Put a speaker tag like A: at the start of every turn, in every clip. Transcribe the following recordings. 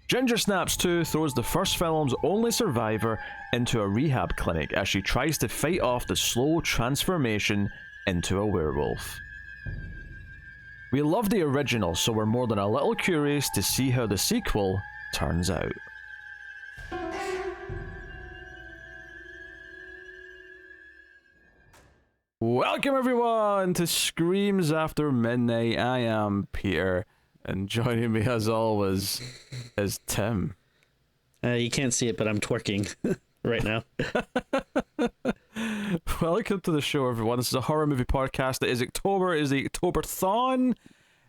A: Ginger Snaps 2 throws the first film's only survivor into a rehab clinic as she tries to fight off the slow transformation into a werewolf. We love the original, so we're more than a little curious to see how the sequel turns out. Welcome everyone to Screams After Midnight. I am Peter, and joining me as always is Tim.
B: You can't see it, but I'm twerking right now.
A: Welcome to the show, everyone. This is a horror movie podcast. It is October, it is the October-thon,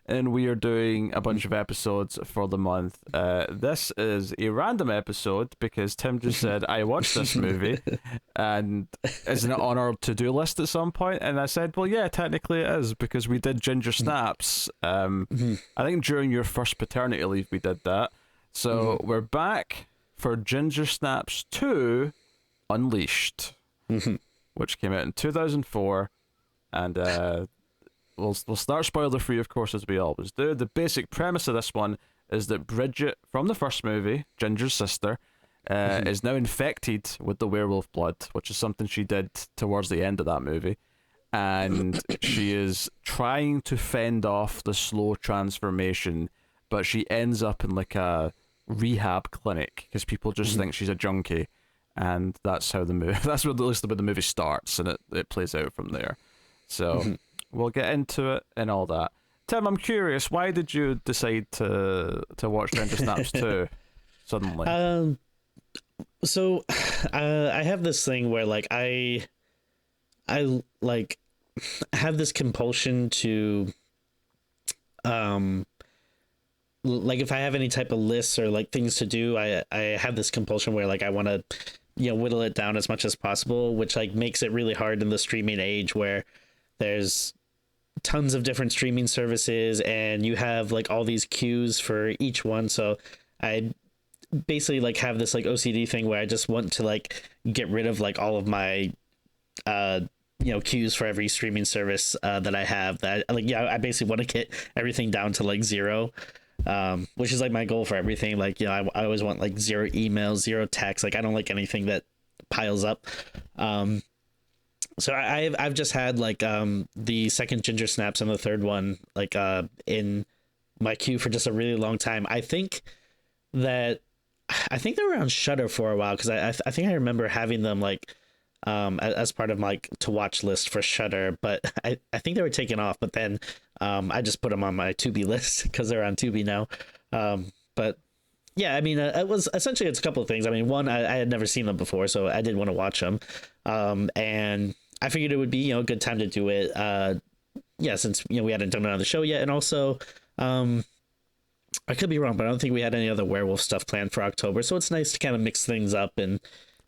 A: and we are doing a bunch of episodes for the month. This is a random episode because Tim just said, I watched this movie, and isn't it on our to-do list at some point? And I said, well, yeah, technically it is, because we did Ginger Snaps. I think during your first paternity leave we did that. So we're back for Ginger Snaps 2 Unleashed, which came out in 2004, and we'll start spoiler free, of course, as we always do. The basic premise of this one is that Bridget from the first movie, Ginger's sister, is now infected with the werewolf blood, which is something she did towards the end of that movie, and she is trying to fend off the slow transformation, but she ends up in like a rehab clinic because people just think she's a junkie, and that's how the movie that's what at least the movie starts, and it plays out from there. So we'll get into it and all that. Tim, I'm curious, why did you decide to watch Ginger Snaps 2 suddenly?
B: So I have this thing where like I like have this compulsion to like if I have any type of lists or like things to do, I have this compulsion where like I want to, whittle it down as much as possible, which like makes it really hard in the streaming age where there's tons of different streaming services and you have like all these queues for each one. So I basically like have this like OCD thing where I just want to like get rid of like all of my queues for every streaming service that I have. That I basically want to get everything down to like zero. Which is like my goal for everything. Like, I always want like 0 emails, 0 texts. Like I don't like anything that piles up. So I've just had like the second Ginger Snaps and the third one like in my queue for just a really long time. I think they were on Shudder for a while because I think I remember having them like as part of my to watch list for Shudder, but I think they were taken off. But then I just put them on my Tubi list because they're on Tubi now. But yeah, I mean, it's a couple of things. I mean, one, I had never seen them before, so I did want to watch them, and I figured it would be a good time to do it. Since we hadn't done it on the show yet, and also I could be wrong, but I don't think we had any other werewolf stuff planned for October, so it's nice to kind of mix things up and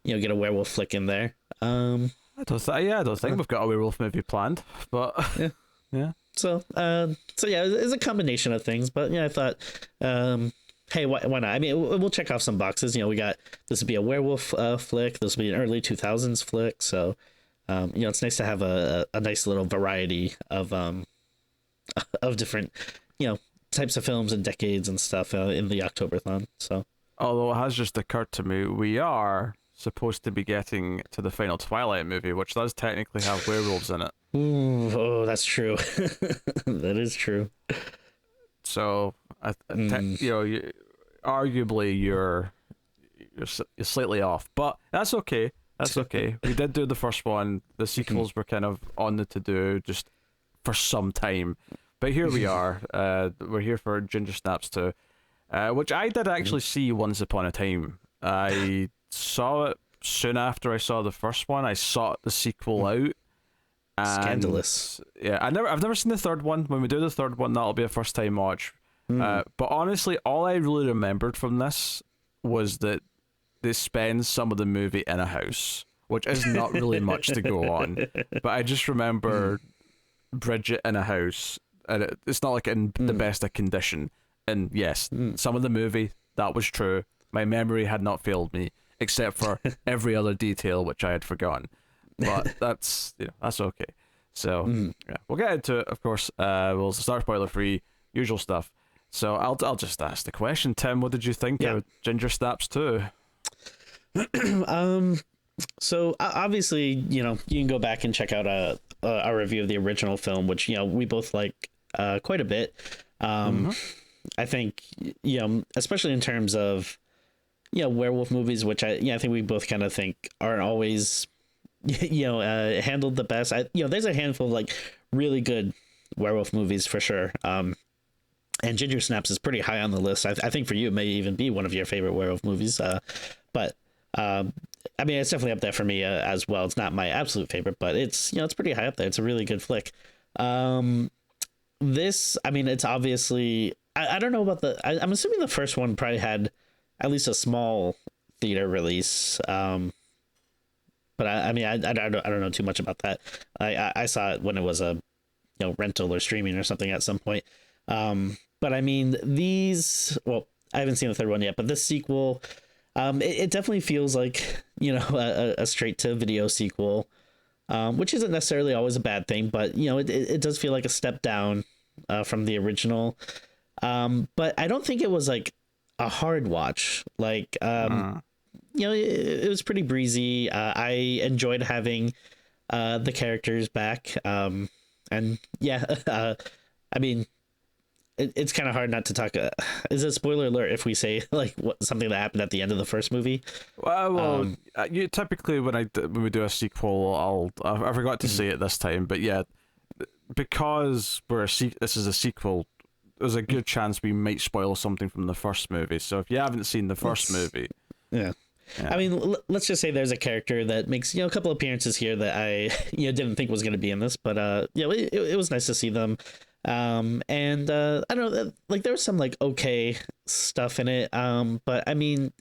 B: get a werewolf flick in there. I don't
A: think we've got a werewolf movie planned, but yeah.
B: So yeah, it's a combination of things, but I thought, hey, why not? I mean, we'll check off some boxes. We got this would be a werewolf flick. This will be an early 2000s flick. So, it's nice to have a nice little variety of different types of films and decades and stuff in the Octoberthon. So,
A: although it has just occurred to me, we are supposed to be getting to the final Twilight movie, which does technically have werewolves in it.
B: Ooh, oh, that's true. That is true.
A: So, arguably you're slightly off, but that's okay. That's okay. We did do the first one. The sequels were kind of on the to-do just for some time, but here we are. We're here for Ginger Snaps 2, which I did actually see once upon a time. I saw it soon after I saw the first one. I sought the sequel out. And,
B: scandalous.
A: Yeah, I've never seen the third one. When we do the third one, that'll be a first time watch. But honestly, all I really remembered from this was that they spend some of the movie in a house, which is not really much to go on. But I just remember Bridget in a house, and it's not like in the best of condition. And yes, some of the movie, that was true. My memory had not failed me, except for every other detail which I had forgotten. But that's okay. So yeah, we'll get into it, of course. We'll start spoiler free, usual stuff. So I'll just ask the question, Tim. What did you think of Ginger Snaps 2?
B: So obviously, you can go back and check out a review of the original film, which we both like quite a bit. I think especially in terms of werewolf movies, which I think we both kind of think aren't always handled the best. There's a handful of like really good werewolf movies for sure. And Ginger Snaps is pretty high on the list. I think for you it may even be one of your favorite werewolf movies. But I mean, it's definitely up there for me as well. It's not my absolute favorite, but it's it's pretty high up there. It's a really good flick. This, I mean, it's obviously I don't know about I'm assuming the first one probably had at least a small theater release. But I mean, I don't know too much about that. I saw it when it was a rental or streaming or something at some point. But I mean, well, I haven't seen the third one yet, but this sequel, it definitely feels like a straight to video sequel, which isn't necessarily always a bad thing, but it does feel like a step down from the original. But I don't think it was like a hard watch. Like it was pretty breezy. I enjoyed having the characters back. And yeah, I mean, it's kind of hard not to talk. Is it spoiler alert if we say like something that happened at the end of the first movie?
A: Well, you typically when we do a sequel, I forgot to say it this time, but yeah, because this is a sequel, there's a good chance we might spoil something from the first movie. So if you haven't seen the first movie,
B: yeah. I mean, let's just say there's a character that makes a couple appearances here that I didn't think was going to be in this, but it was nice to see them. And I don't know, like there was some like okay stuff in it, but I mean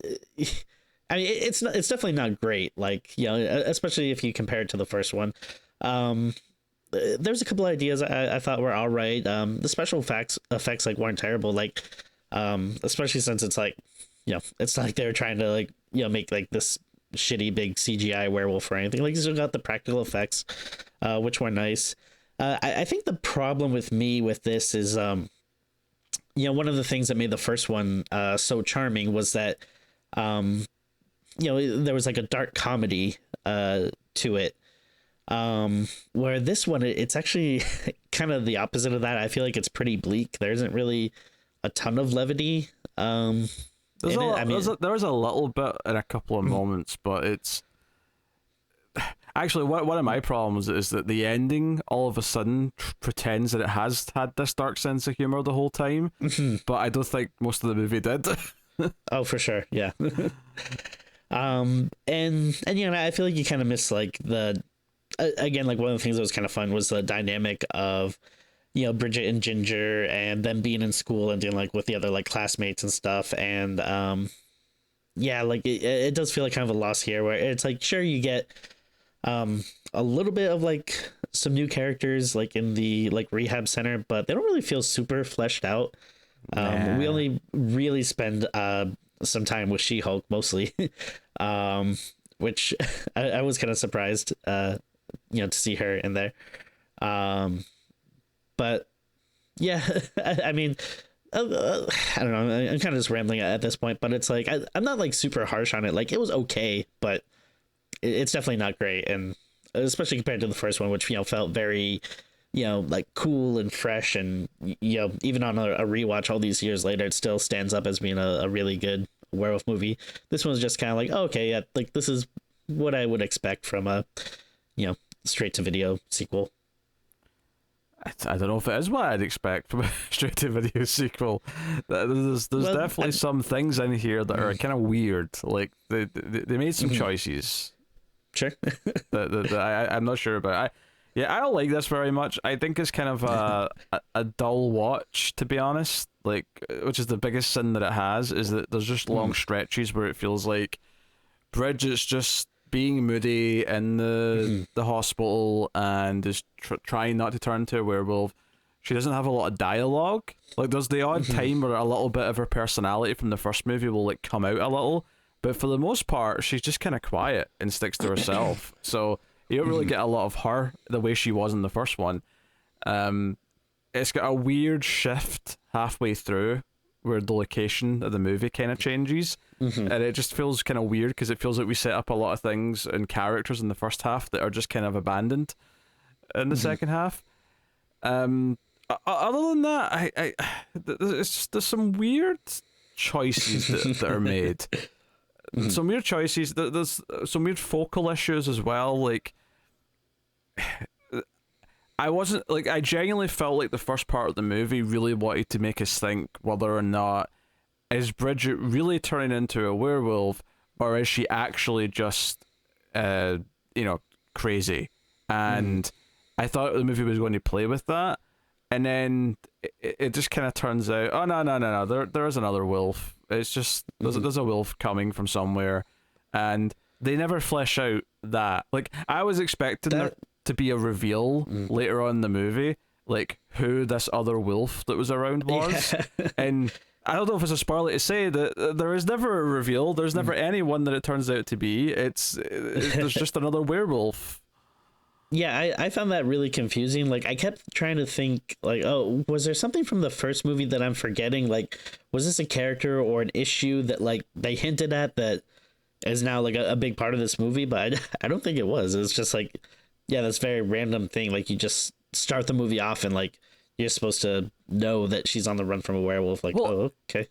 B: it's definitely not great, like especially if you compare it to the first one. There's a couple of ideas I thought were all right. The special effects like weren't terrible, like especially since it's like it's not like they were trying to like make like this shitty big CGI werewolf or anything. Like, you still got the practical effects, which were nice. I think the problem with me with this is, one of the things that made the first one so charming was that, there was like a dark comedy to it, where this one, it's actually kind of the opposite of that. I feel like it's pretty bleak. There isn't really a ton of levity.
A: There was a little bit in a couple of moments, but it's actually one of my problems is that the ending all of a sudden pretends that it has had this dark sense of humor the whole time, but I don't think most of the movie did.
B: Oh, for sure, yeah. And I feel like you kind of miss like the again, like one of the things that was kind of fun was the dynamic of Bridget and Ginger and them being in school and dealing like with the other like classmates and stuff. And like it does feel like kind of a loss here where it's like, sure, you get a little bit of like some new characters like in the like rehab center, but they don't really feel super fleshed out. We only really spend some time with She-Hulk mostly, which I was kind of surprised to see her in there. But yeah, I mean, I don't know. I'm kind of just rambling at this point, but it's like I'm not like super harsh on it. Like it was okay, but it's definitely not great, and especially compared to the first one, which felt very, like cool and fresh, and even on a rewatch all these years later, it still stands up as being a really good werewolf movie. This one's just kind of like, oh, okay, yeah, like this is what I would expect from a straight to video sequel.
A: I don't know if it is what I'd expect from a straight to video sequel. There's definitely some things in here that are kind of weird. Like they made some choices.
B: Sure.
A: that I'm not sure about. I don't like this very much. I think it's kind of a dull watch, to be honest. Like, which is the biggest sin that it has, is that there's just long stretches where it feels like Bridget's just being moody in the hospital and is trying not to turn into a werewolf. She doesn't have a lot of dialogue. Like, there's the odd time where a little bit of her personality from the first movie will like come out a little, but for the most part, she's just kind of quiet and sticks to herself. So you don't really get a lot of her the way she was in the first one. it's got a weird shift halfway through where the location of the movie kind of changes, and it just feels kind of weird because it feels like we set up a lot of things and characters in the first half that are just kind of abandoned in the second half. Other than that, there's some weird choices that are made. Some weird choices. There's some weird focal issues as well. Like, I genuinely felt like the first part of the movie really wanted to make us think whether or not is Bridget really turning into a werewolf, or is she actually just, crazy? And I thought the movie was going to play with that, and then it just kind of turns out, oh no, there is another wolf. It's just there's a wolf coming from somewhere, and they never flesh out that. Like, I was expecting there to be a reveal later on in the movie, like who this other wolf that was around was, and I don't know if it's a spoiler to say that there is never a reveal. There's never anyone that it turns out to be. There's just another werewolf.
B: Yeah, I found that really confusing. Like, I kept trying to think, like, oh, was there something from the first movie that I'm forgetting? Like, was this a character or an issue that, like, they hinted at that is now, like, a big part of this movie? But I don't think it was. It was just, like, yeah, this very random thing. Like, you just start the movie off and, like, you're supposed to know that she's on the run from a werewolf. Like, oh, okay.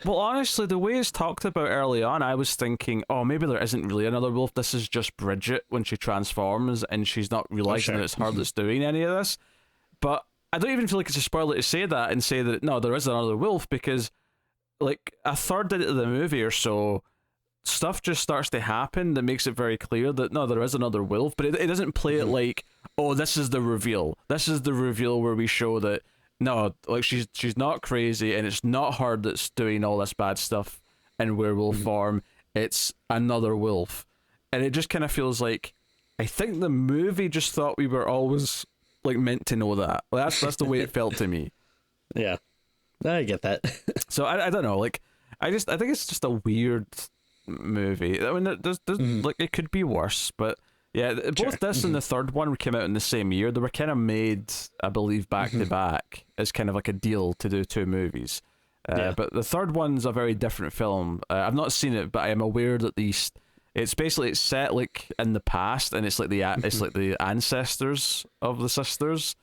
A: Well, honestly, the way it's talked about early on, I was thinking, oh, maybe there isn't really another wolf. This is just Bridget when she transforms, and she's not realizing that it's her that's doing any of this. But I don't even feel like it's a spoiler to say that and say that, no, there is another wolf, because, like, a third into the movie or so, stuff just starts to happen that makes it very clear that, no, there is another wolf, but it doesn't play it like, oh, this is the reveal. This is the reveal where we show that, no, like, she's not crazy, and it's not her that's doing all this bad stuff in werewolf form. It's another wolf. And it just kind of feels like, I think the movie just thought we were always, like, meant to know that. Like, that's the way it felt to me.
B: Yeah. I get that.
A: So I don't know, like, I think it's just a weird movie. I mean, there's like, it could be worse, but yeah, both this and the third one came out in the same year. They were kind of made, I believe, back to back as kind of like a deal to do two movies. But the third one's a very different film. I've not seen it, but I am aware that it's set like in the past, and it's like the ancestors of the sisters.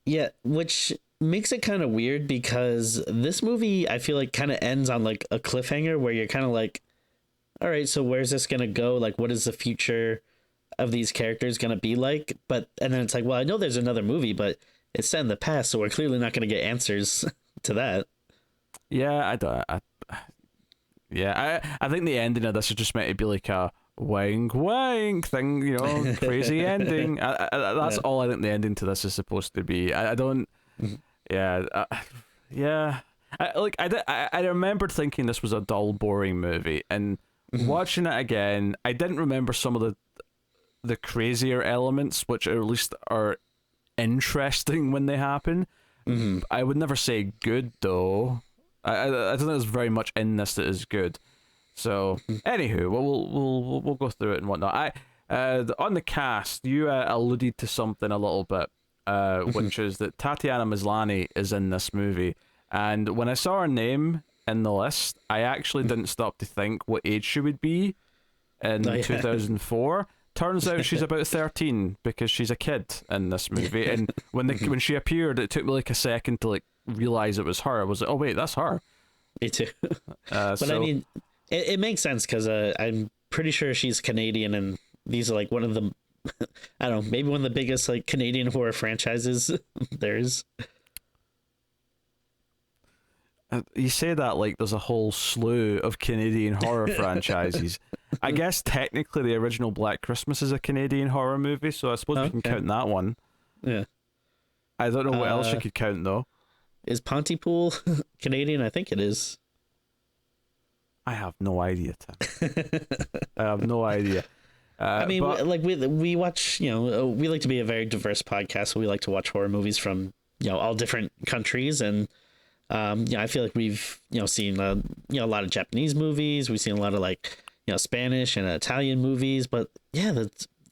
B: Yeah, which makes it kind of weird because this movie, I feel like, kind of ends on like a cliffhanger where you're kind of like, all right, so where's this gonna go? Like, what is the future of these characters gonna be like? And then it's like, well, I know there's another movie, but it's set in the past, so we're clearly not gonna get answers to that.
A: Yeah, I think the ending of this is just meant to be like a wink wink thing, crazy ending. That's all I think the ending to this is supposed to be. I don't. Yeah. I remembered thinking this was a dull, boring movie, and watching it again, I didn't remember some of the crazier elements, which at least are interesting when they happen. I would never say good, though. I don't think there's very much in this that is good. So, anywho, we'll go through it and whatnot. On the cast, you alluded to something a little bit, which is that Tatiana Maslany is in this movie. And when I saw her name in the list, I actually didn't stop to think what age she would be in 2004. Turns out she's about 13 because she's a kid in this movie. And when she appeared, it took me like a second to like realize it was her. I was like, oh wait, that's her.
B: Me too. But I mean, it makes sense because I'm pretty sure she's Canadian, and these are like one of the, I don't know, maybe one of the biggest like Canadian horror franchises there is.
A: You say that like there's a whole slew of Canadian horror franchises. I guess technically the original Black Christmas is a Canadian horror movie, so I suppose we can count that one.
B: Yeah.
A: I don't know what else you could count, though.
B: Is Pontypool Canadian? I think it is.
A: I have no idea, Tim. I have no idea.
B: I mean, we watch, we like to be a very diverse podcast, so we like to watch horror movies from, all different countries, and I feel like we've, seen, a lot of Japanese movies. We've seen a lot of like, Spanish and Italian movies, but yeah,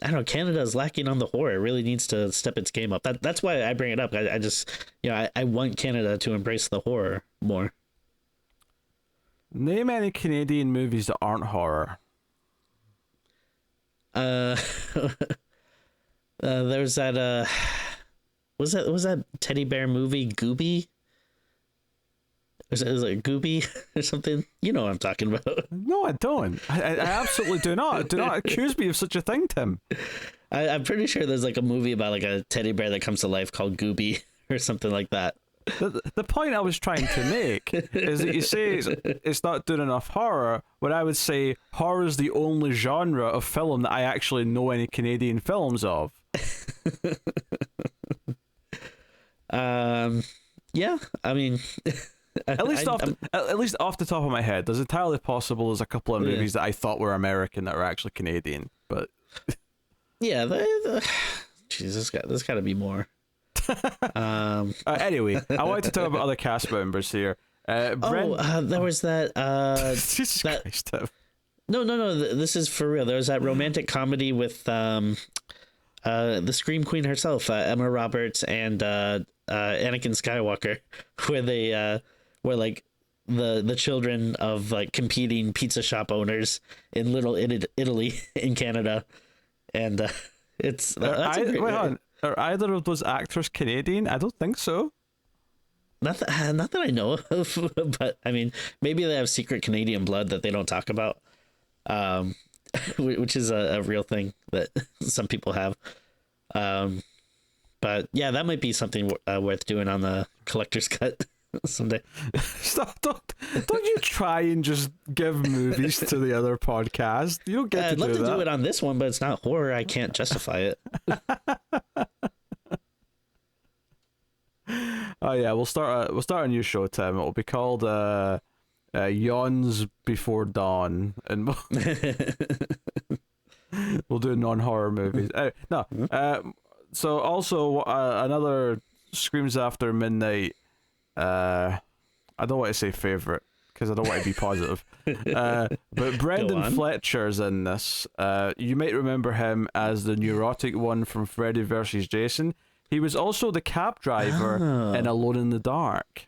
B: I don't know, Canada is lacking on the horror. It really needs to step its game up. That's why I bring it up. I just, I want Canada to embrace the horror more.
A: Name any Canadian movies that aren't horror.
B: There's that was that teddy bear movie Gooby? Is it Gooby or something? You know what I'm talking about.
A: No, I don't. I absolutely do not. Do not accuse me of such a thing, Tim.
B: I'm pretty sure there's like a movie about like a teddy bear that comes to life called Gooby or something like that.
A: The point I was trying to make is that you say it's not doing enough horror, when I would say horror is the only genre of film that I actually know any Canadian films of.
B: Yeah, I mean,
A: at least off the top of my head, there's entirely possible there's a couple of movies that I thought were American that are actually Canadian, but
B: yeah, Jesus, there's got to be more.
A: Anyway, I wanted to talk about other cast members here.
B: There was that.
A: Jesus Christ, Tim.
B: No. This is for real. There was that romantic comedy with the Scream Queen herself, Emma Roberts, and Anakin Skywalker, where they were like the children of like competing pizza shop owners in Little Italy in Canada, and that's
A: wait on. Are either of those actors Canadian? I don't think so.
B: Not that I know of, but I mean, maybe they have secret Canadian blood that they don't talk about, which is a real thing that some people have. But yeah, that might be something worth doing on the collector's cut someday.
A: Stop! Don't you try and just give movies to the other podcast. You don't get to do that. I'd love to
B: do it on this one, but it's not horror. I can't justify it.
A: Oh yeah, we'll start a new show, Tim. It'll be called Yawns Before Dawn, and we'll do non-horror movies. So also another Screams After Midnight. I don't want to say favorite because I don't want to be positive. But Brendan Fletcher's in this. You might remember him as the neurotic one from Freddy vs. Jason. He was also the cab driver in Alone in the Dark.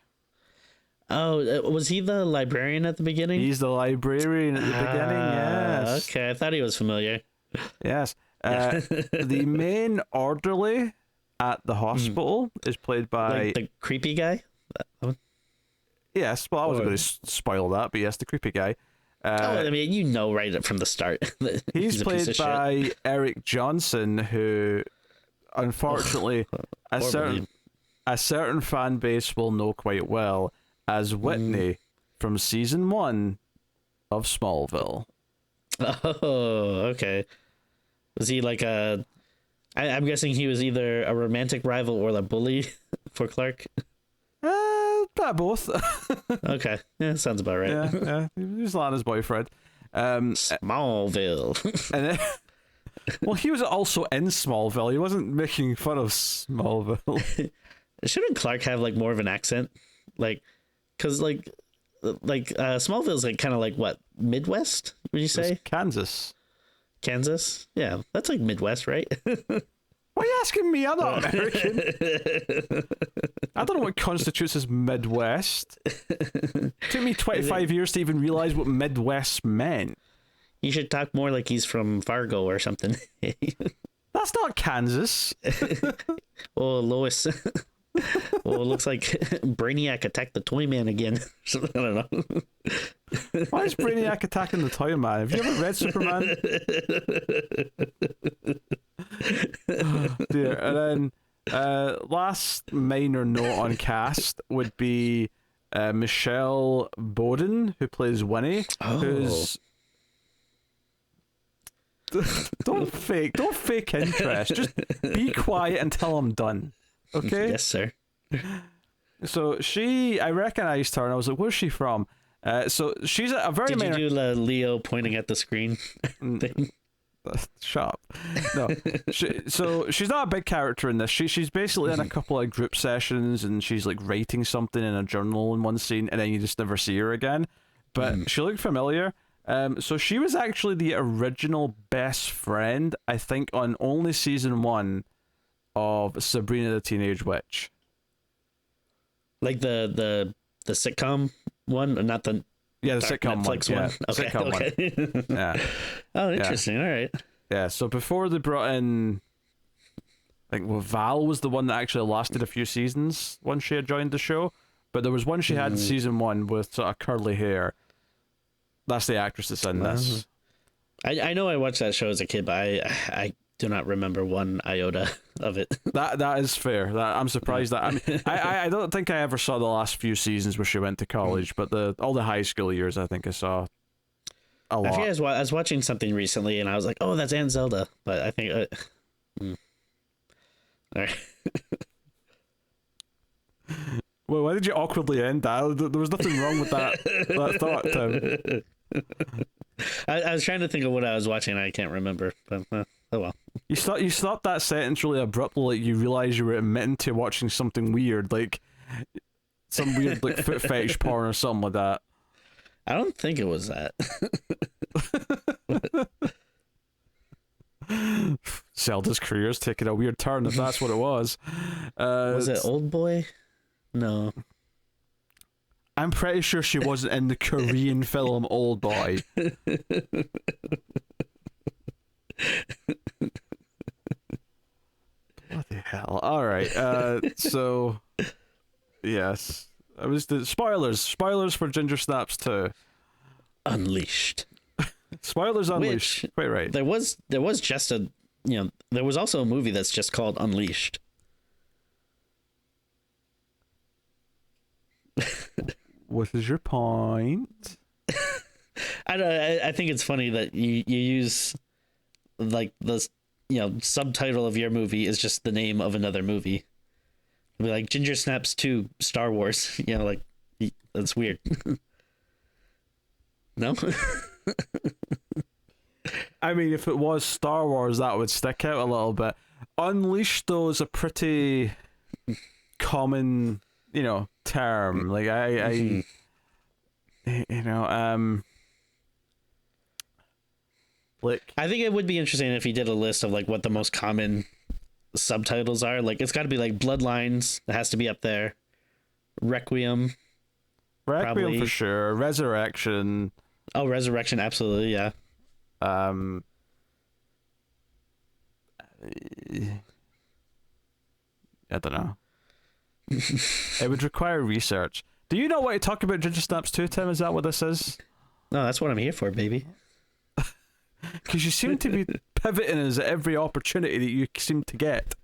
B: Oh, was he the librarian at the beginning?
A: He's the librarian at the beginning, yes.
B: Okay, I thought he was familiar.
A: Yes. The main orderly at the hospital is played by...
B: Like the creepy guy?
A: Yes, well, I wasn't going to spoil that, but yes, the creepy guy.
B: I mean, you know right from the start.
A: He's played by Eric Johnson, who... Unfortunately, a certain fan base will know quite well as Whitney from season 1 of Smallville.
B: Oh, okay. Was he like I'm guessing he was either a romantic rival or a bully for Clark?
A: Both.
B: Okay, yeah, sounds about right.
A: Yeah. He was Lana's boyfriend.
B: Smallville.
A: And then, well, he was also in Smallville. He wasn't making fun of Smallville.
B: Shouldn't Clark have like more of an accent? Like, cause like Smallville's like kind of like what, Midwest? Would you say?
A: Kansas.
B: Yeah, that's like Midwest, right?
A: Why are you asking me? I'm not American. I don't know what constitutes as Midwest. It took me 25 years to even realize what Midwest meant.
B: You should talk more like he's from Fargo or something.
A: That's not Kansas.
B: Oh, Lois. Well, it looks like Brainiac attacked the Toy Man again. I don't know.
A: Why is Brainiac attacking the Toy Man? Have you ever read Superman? Oh, dear. And then last minor note on cast would be Michelle Bowden, who plays Winnie, who's... Don't fake interest. Just be quiet until I'm done. Okay?
B: Yes, sir.
A: So I recognized her and I was like, where's she from? So she's a very
B: minor... Did you do Leo pointing at the screen thing?
A: Shut up. No. So she's not a big character in this. She's basically in a couple of group sessions and she's like writing something in a journal in one scene and then you just never see her again. But she looked familiar. So she was actually the original best friend, I think, on only season 1 of Sabrina the Teenage Witch.
B: Like the sitcom one, or not the
A: the sitcom
B: Netflix
A: one.
B: one.
A: Yeah,
B: Okay,
A: sitcom
B: okay.
A: one. Yeah.
B: Oh, interesting. All right.
A: Yeah. So before they brought in, I think Val was the one that actually lasted a few seasons once she had joined the show. But there was one she had in season 1 with sort of curly hair. That's the actress that's in this.
B: I know I watched that show as a kid, but I do not remember one iota of it.
A: That is fair. I'm surprised that I don't think I ever saw the last few seasons where she went to college, but all the high school years I think I saw a lot.
B: I was watching something recently and I was like, oh, that's Aunt Zelda, but I think all right.
A: Well, why did you awkwardly end that? There was nothing wrong with that thought, Tim.
B: I was trying to think of what I was watching. I can't remember, but oh well.
A: You stopped that sentence really abruptly. Like you realized you were admitting to watching something weird, like some weird like foot fetish porn or something like that.
B: I don't think it was that.
A: Zelda's career's taking a weird turn if that's what it was.
B: Was it Old Boy? No.
A: I'm pretty sure she wasn't in the Korean film Old Boy. Bloody hell. Alright, so yes. It was the spoilers for Ginger Snaps 2.
B: Unleashed.
A: Spoilers Unleashed. Quite right.
B: There was just there was also a movie that's just called Unleashed.
A: What is your point?
B: I think it's funny that you use like the subtitle of your movie is just the name of another movie. It'd be like Ginger Snaps 2 Star Wars. Like that's weird. No?
A: I mean, if it was Star Wars, that would stick out a little bit. Unleashed, though, is a pretty common, term. Like I like
B: I think it would be interesting if he did a list of like what the most common subtitles are. Like it's got to be like Bloodlines. It has to be up there. Requiem probably.
A: for sure. Resurrection.
B: Oh, Resurrection, absolutely, yeah.
A: I don't know. It would require research. Do you not want to talk about Ginger Snaps 2, Tim? Is that what this is?
B: No, that's what I'm here for, baby.
A: Because you seem to be pivoting as every opportunity that you seem to get.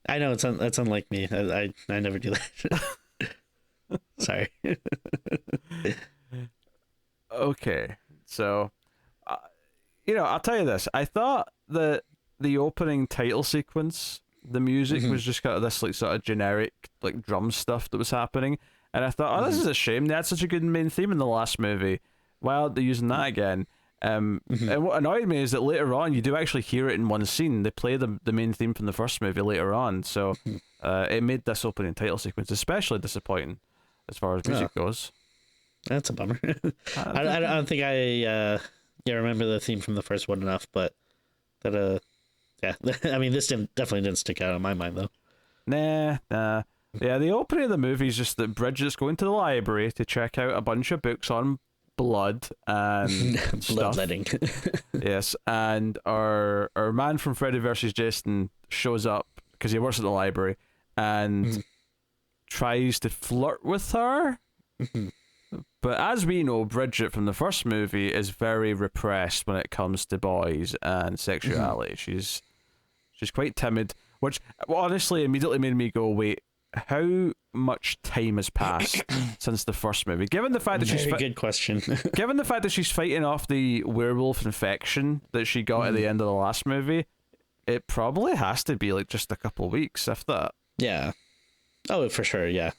B: I know, that's unlike me. I never do that. Sorry.
A: Okay, so, I'll tell you this. I thought that the opening title sequence, the music was just kind of this like sort of generic like drum stuff that was happening, and I thought, this is a shame. They had such a good main theme in the last movie. Why aren't they using that again? And what annoyed me is that later on you do actually hear it in one scene. They play the main theme from the first movie later on, so it made this opening title sequence especially disappointing as far as music goes.
B: That's a bummer. I don't think I remember the theme from the first one enough, but that yeah. I mean, this definitely didn't stick out in my mind though.
A: Nah. Yeah, the opening of the movie is just that Bridget's going to the library to check out a bunch of books on blood and
B: bloodletting.
A: Yes, and our man from Freddy vs. Jason shows up because he works at the library and tries to flirt with her. But as we know, Bridget from the first movie is very repressed when it comes to boys and sexuality. She's quite timid, which honestly immediately made me go, wait, how much time has passed since the first movie? Given the fact that
B: Very good question.
A: Given the fact that she's fighting off the werewolf infection that she got at the end of the last movie, it probably has to be like just a couple weeks, if that.
B: Yeah. Oh, for sure. Yeah.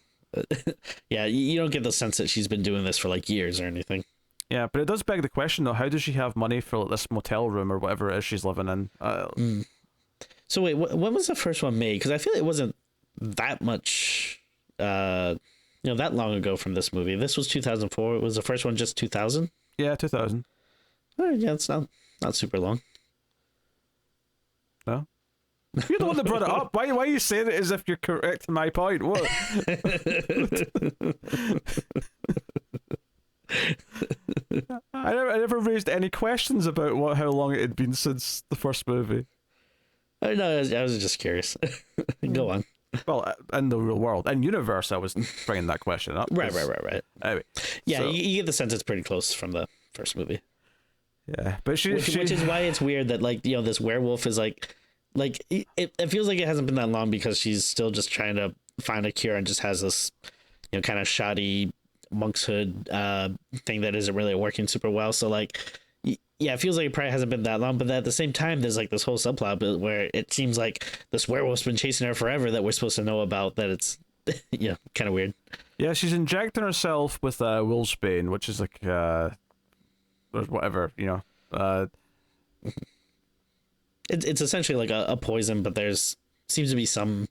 B: Yeah. You don't get the sense that she's been doing this for like years or anything.
A: Yeah, but it does beg the question though: how does she have money for like, this motel room or whatever it is she's living in?
B: So wait, when was the first one made? Because I feel it wasn't that much, that long ago from this movie. This was 2004. Was the first one just 2000?
A: Yeah, 2000.
B: Yeah, it's not super long.
A: No? You're the one that brought it up. Why are you saying it as if you're correcting my point? What? I never raised any questions about how long it had been since the first movie.
B: I know. I was just curious. Go on.
A: Well, in the real world, in universe, I was bringing that question up.
B: Right.
A: Anyway,
B: yeah,
A: so,
B: you get the sense it's pretty close from the first movie.
A: Yeah, but which
B: is why it's weird that this werewolf is like it feels like it hasn't been that long because she's still just trying to find a cure and just has this kind of shoddy monkshood thing that isn't really working super well. So yeah, it feels like it probably hasn't been that long, but at the same time, there's this whole subplot where it seems like this werewolf's been chasing her forever that we're supposed to know about. That it's kind of weird.
A: Yeah, she's injecting herself with wolfsbane, which is whatever,
B: It's essentially like a poison, but there's seems to be some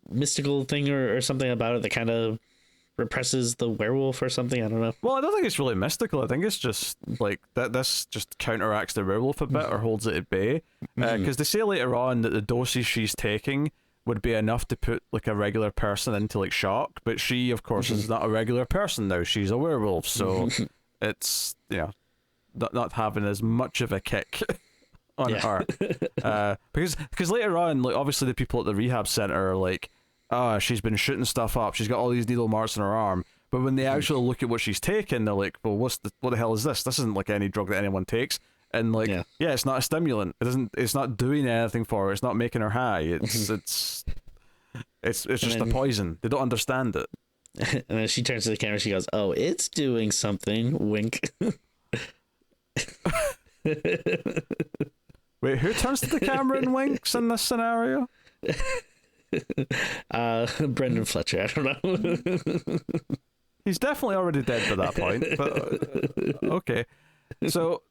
B: mystical thing or something about it that kind of represses the werewolf or something. I don't know.
A: Well, I don't think it's really mystical. I think it's just that this just counteracts the werewolf a bit or holds it at bay. Because they say later on that the doses she's taking would be enough to put a regular person into shock, but she, of course, is not a regular person now. She's a werewolf, so it's not having as much of a kick on her. Because later on, obviously the people at the rehab center are like, she's been shooting stuff up. She's got all these needle marks on her arm. But when they actually look at what she's taking, they're like, well, what the hell is this? This isn't any drug that anyone takes. And it's not a stimulant. It's not doing anything for her. It's not making her high. It's just a poison. They don't understand it.
B: And then she turns to the camera. She goes, "Oh, it's doing something." Wink.
A: Wait, who turns to the camera and winks in this scenario?
B: Brendan Fletcher. I don't know.
A: He's definitely already dead by that point. But okay, so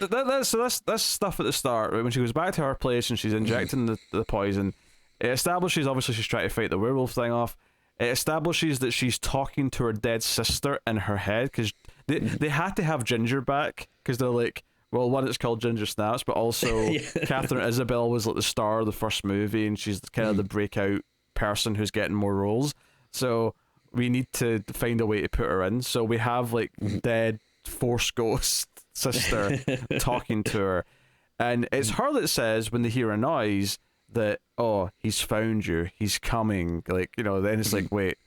A: that's stuff at the start. Right? When she goes back to her place and she's injecting the poison, it establishes obviously she's trying to fight the werewolf thing off. It establishes that she's talking to her dead sister in her head because they had to have Ginger back because they're like, well, one, it's called Ginger Snaps, but also Catherine Isabel was the star of the first movie, and she's kind of the breakout person who's getting more roles. So we need to find a way to put her in. So we have dead Force Ghost sister talking to her, and it's her that says when they hear a noise that, oh, he's found you, he's coming. Then it's wait,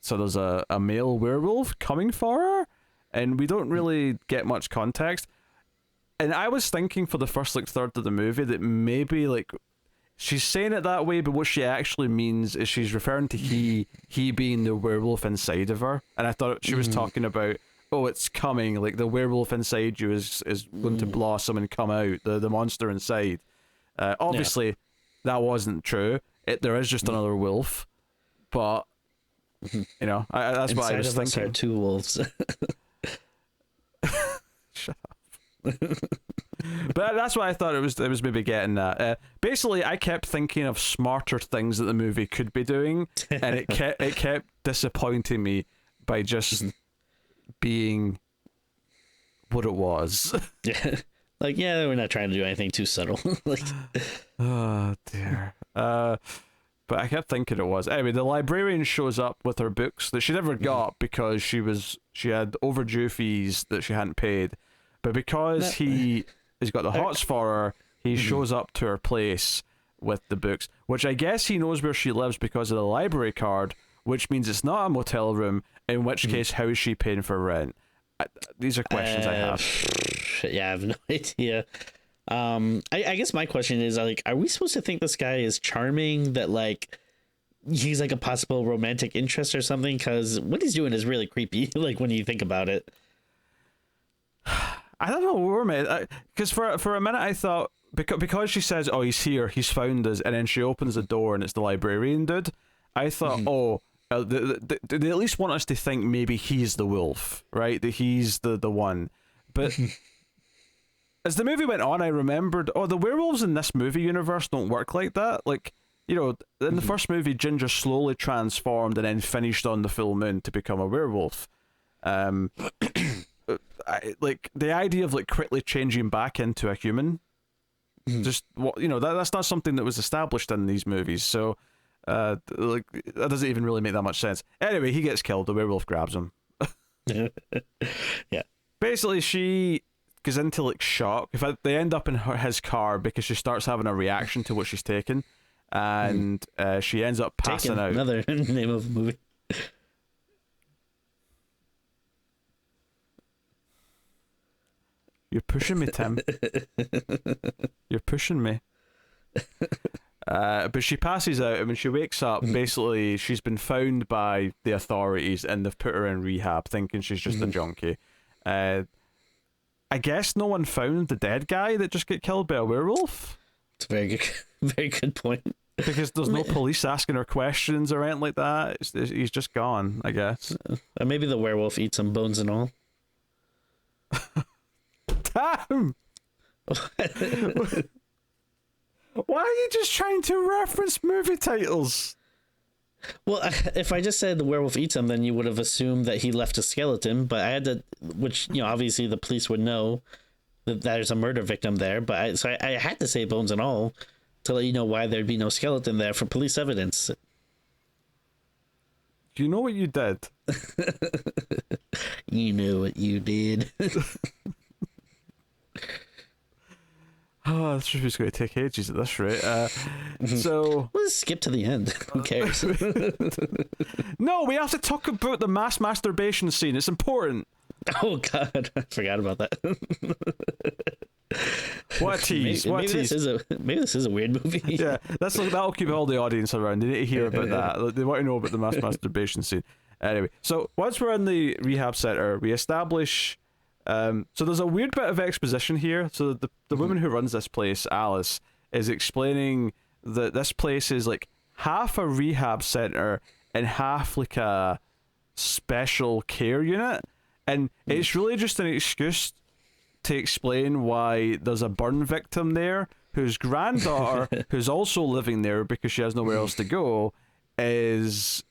A: so there's a male werewolf coming for her, and we don't really get much context. And I was thinking for the first third of the movie that maybe she's saying it that way, but what she actually means is she's referring to he being the werewolf inside of her. And I thought she was talking about, oh, it's coming, the werewolf inside you is going to blossom and come out, the monster inside. Obviously, that wasn't true. There is just another wolf, but that's what I was thinking.
B: Inside of us are two wolves.
A: Shut up. But that's what I thought it was maybe getting at. Basically, I kept thinking of smarter things that the movie could be doing, and it kept disappointing me by just being what it was.
B: Yeah, we're not trying to do anything too subtle.
A: Oh dear. But I kept thinking it was. Anyway, the librarian shows up with her books that she never got because she had overdue fees that she hadn't paid. But because he has got the hots for her, he shows up to her place with the books, which I guess he knows where she lives because of the library card, which means it's not a motel room, in which case, how is she paying for rent? These are questions I have.
B: Yeah, I have no idea. I guess my question is, are we supposed to think this guy is charming, that he's a possible romantic interest or something? Because what he's doing is really creepy, when you think about it.
A: I don't know, because for a minute I thought, because she says, oh, he's here, he's found us, and then she opens the door and it's the librarian dude, I thought, they at least want us to think maybe he's the wolf, right? That he's the one. But as the movie went on, I remembered, the werewolves in this movie universe don't work like that. In the first movie, Ginger slowly transformed and then finished on the full moon to become a werewolf. like the idea of like quickly changing back into a human, just that's not something that was established in these movies. So, like that doesn't even really make that much sense. Anyway, he gets killed. The werewolf grabs him.
B: Yeah.
A: Basically, she goes into like shock. They end up in his car because she starts having a reaction to what she's taken, and she ends up passing out.
B: Another name of a movie.
A: You're pushing me, Tim. You're pushing me. But she passes out, and when she wakes up, basically she's been found by the authorities, and they've put her in rehab, thinking she's just a junkie. I guess no one found the dead guy that just got killed by a werewolf.
B: It's a very good point.
A: Because there's no police asking her questions or anything like that. He's just gone, I guess.
B: Maybe the werewolf eats some bones and all.
A: Damn! Why are you just trying to reference movie titles?
B: Well, if I just said the werewolf eats him, then you would have assumed that he left a skeleton. But I had to, which obviously the police would know that there's a murder victim there. But I had to say bones and all to let you know why there'd be no skeleton there for police evidence.
A: Do you know what you did?
B: You know what you did.
A: Oh, this review's going to take ages at this rate. So
B: Let's skip to the end. Who cares?
A: no, we have to talk about the mass masturbation scene. It's important.
B: Oh God, I forgot about that.
A: What a tease!
B: Maybe
A: What a tease!
B: Maybe this is a weird movie.
A: Yeah, that'll keep all the audience around. They need to hear about that. They want to know about the mass masturbation scene. Anyway, so once we're in the rehab center, we establish. So there's a weird bit of exposition here. So the woman who runs this place, Alice, is explaining that this place is like half a rehab center and half like a special care unit, and it's really just an excuse to explain why there's a burn victim there whose granddaughter, who's also living there because she has nowhere else to go, is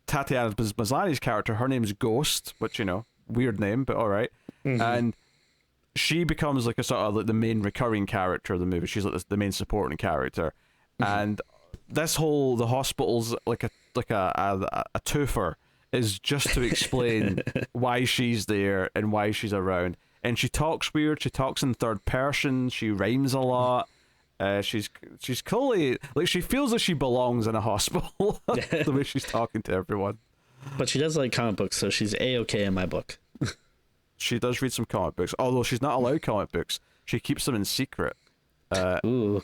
A: Tatiana Maslany's character. Her name's Ghost, which weird name, but all right. And she becomes like a sort of like the main recurring character of the movie. She's like the main supporting character, and the hospital's like a twofer is just to explain why she's there and why she's around. And she talks weird. She talks in third person. She rhymes a lot. She's clearly like she feels that she belongs in a hospital. The way she's talking to everyone.
B: But she does like comic books, so she's A-okay in my book.
A: She does read some comic books, although she's not allowed comic books. She keeps them in secret.
B: Ooh.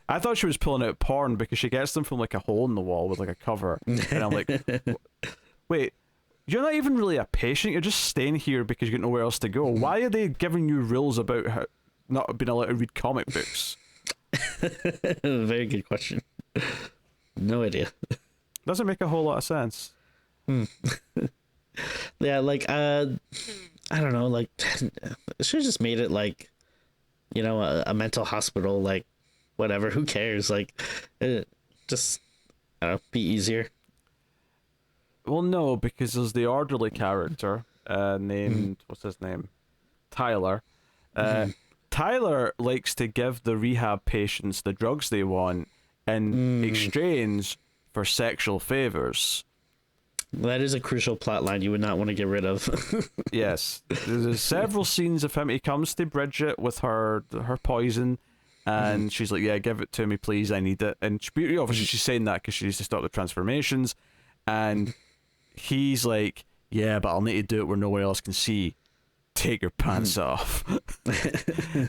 A: I thought she was pulling out porn because she gets them from like a hole in the wall with like a cover, and I'm like, wait, you're not even really a patient. You're just staying here because you got nowhere else to go. Why are they giving you rules about how not being allowed to read comic books?
B: Very good question. No idea.
A: Doesn't make a whole lot of sense.
B: Yeah, like I don't know, like should have just made it like a mental hospital, like whatever, who cares, like just I don't know, be easier.
A: Well, no, because there's the orderly character named what's his name, Tyler. Tyler likes to give the rehab patients the drugs they want in exchange for sexual favors.
B: That is a crucial plot line you would not want to get rid of.
A: Yes. There's several scenes of him. He comes to Bridget with her poison, and she's like, yeah, give it to me, please, I need it. And obviously she's saying that because she needs to stop the transformations. And he's like, yeah, but I'll need to do it where nobody else can see. Take your pants off.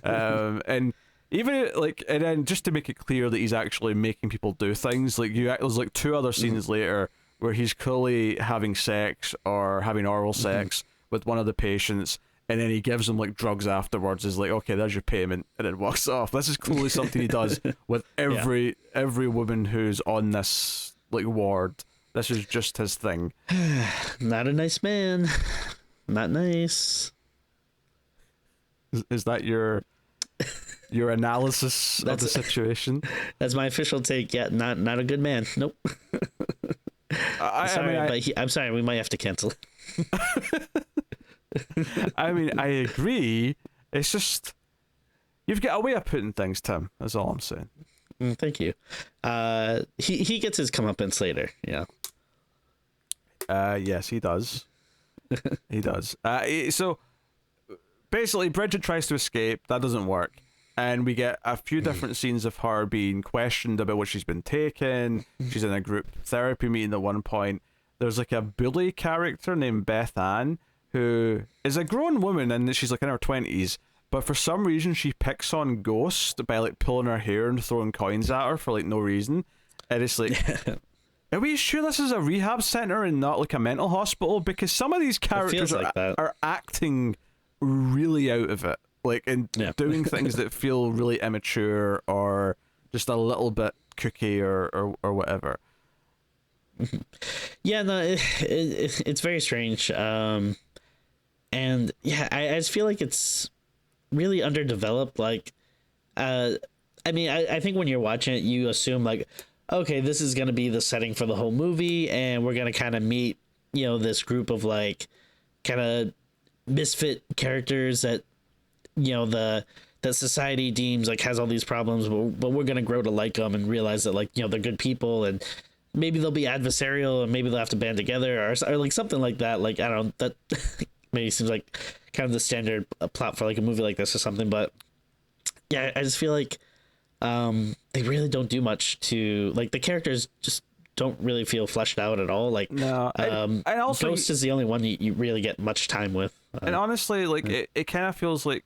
A: And even like, and then just to make it clear that he's actually making people do things, like there's like two other scenes later where he's clearly having sex or having oral sex with one of the patients, and then he gives them like drugs afterwards. Is like, okay, there's your payment, and then walks off. This is clearly something he does with every woman who's on this like ward. This is just his thing.
B: Not a nice man. Not nice.
A: Is that your analysis of the situation?
B: That's my official take. Yeah, not a good man. Nope. I'm sorry, we might have to cancel.
A: I mean, I agree. It's just you've got a way of putting things, Tim. That's all I'm saying.
B: Thank you. He gets his comeuppance later. Yeah.
A: Yes, he does. He does. So basically, Bridget tries to escape. That doesn't work. And we get a few different scenes of her being questioned about what she's been taking. She's in a group therapy meeting at one point. There's like a bully character named Beth Ann, who is a grown woman and she's like in her 20s. But for some reason, she picks on Ghost by like pulling her hair and throwing coins at her for like no reason. And it's like, are we sure this is a rehab center and not like a mental hospital? Because some of these characters are acting really out of it. Like, and doing things that feel really immature or just a little bit kooky or whatever.
B: Yeah, no, it's very strange. And yeah, I just feel like it's really underdeveloped. Like, I mean, I think when you're watching it, you assume like, okay, this is going to be the setting for the whole movie, and we're going to kind of meet, you know, this group of like kind of misfit characters that, you know, that society deems like has all these problems, but we're gonna grow to like them and realize that, like, you know, they're good people, and maybe they'll be adversarial and maybe they'll have to band together or like something like that. Like, I don't know, that maybe seems like kind of the standard plot for like a movie like this or something. But yeah, I just feel like they really don't do much to, like, the characters just don't really feel fleshed out at all. Like,
A: no, and also
B: Ghost is the only one you really get much time with.
A: And honestly, like, it kind of feels like,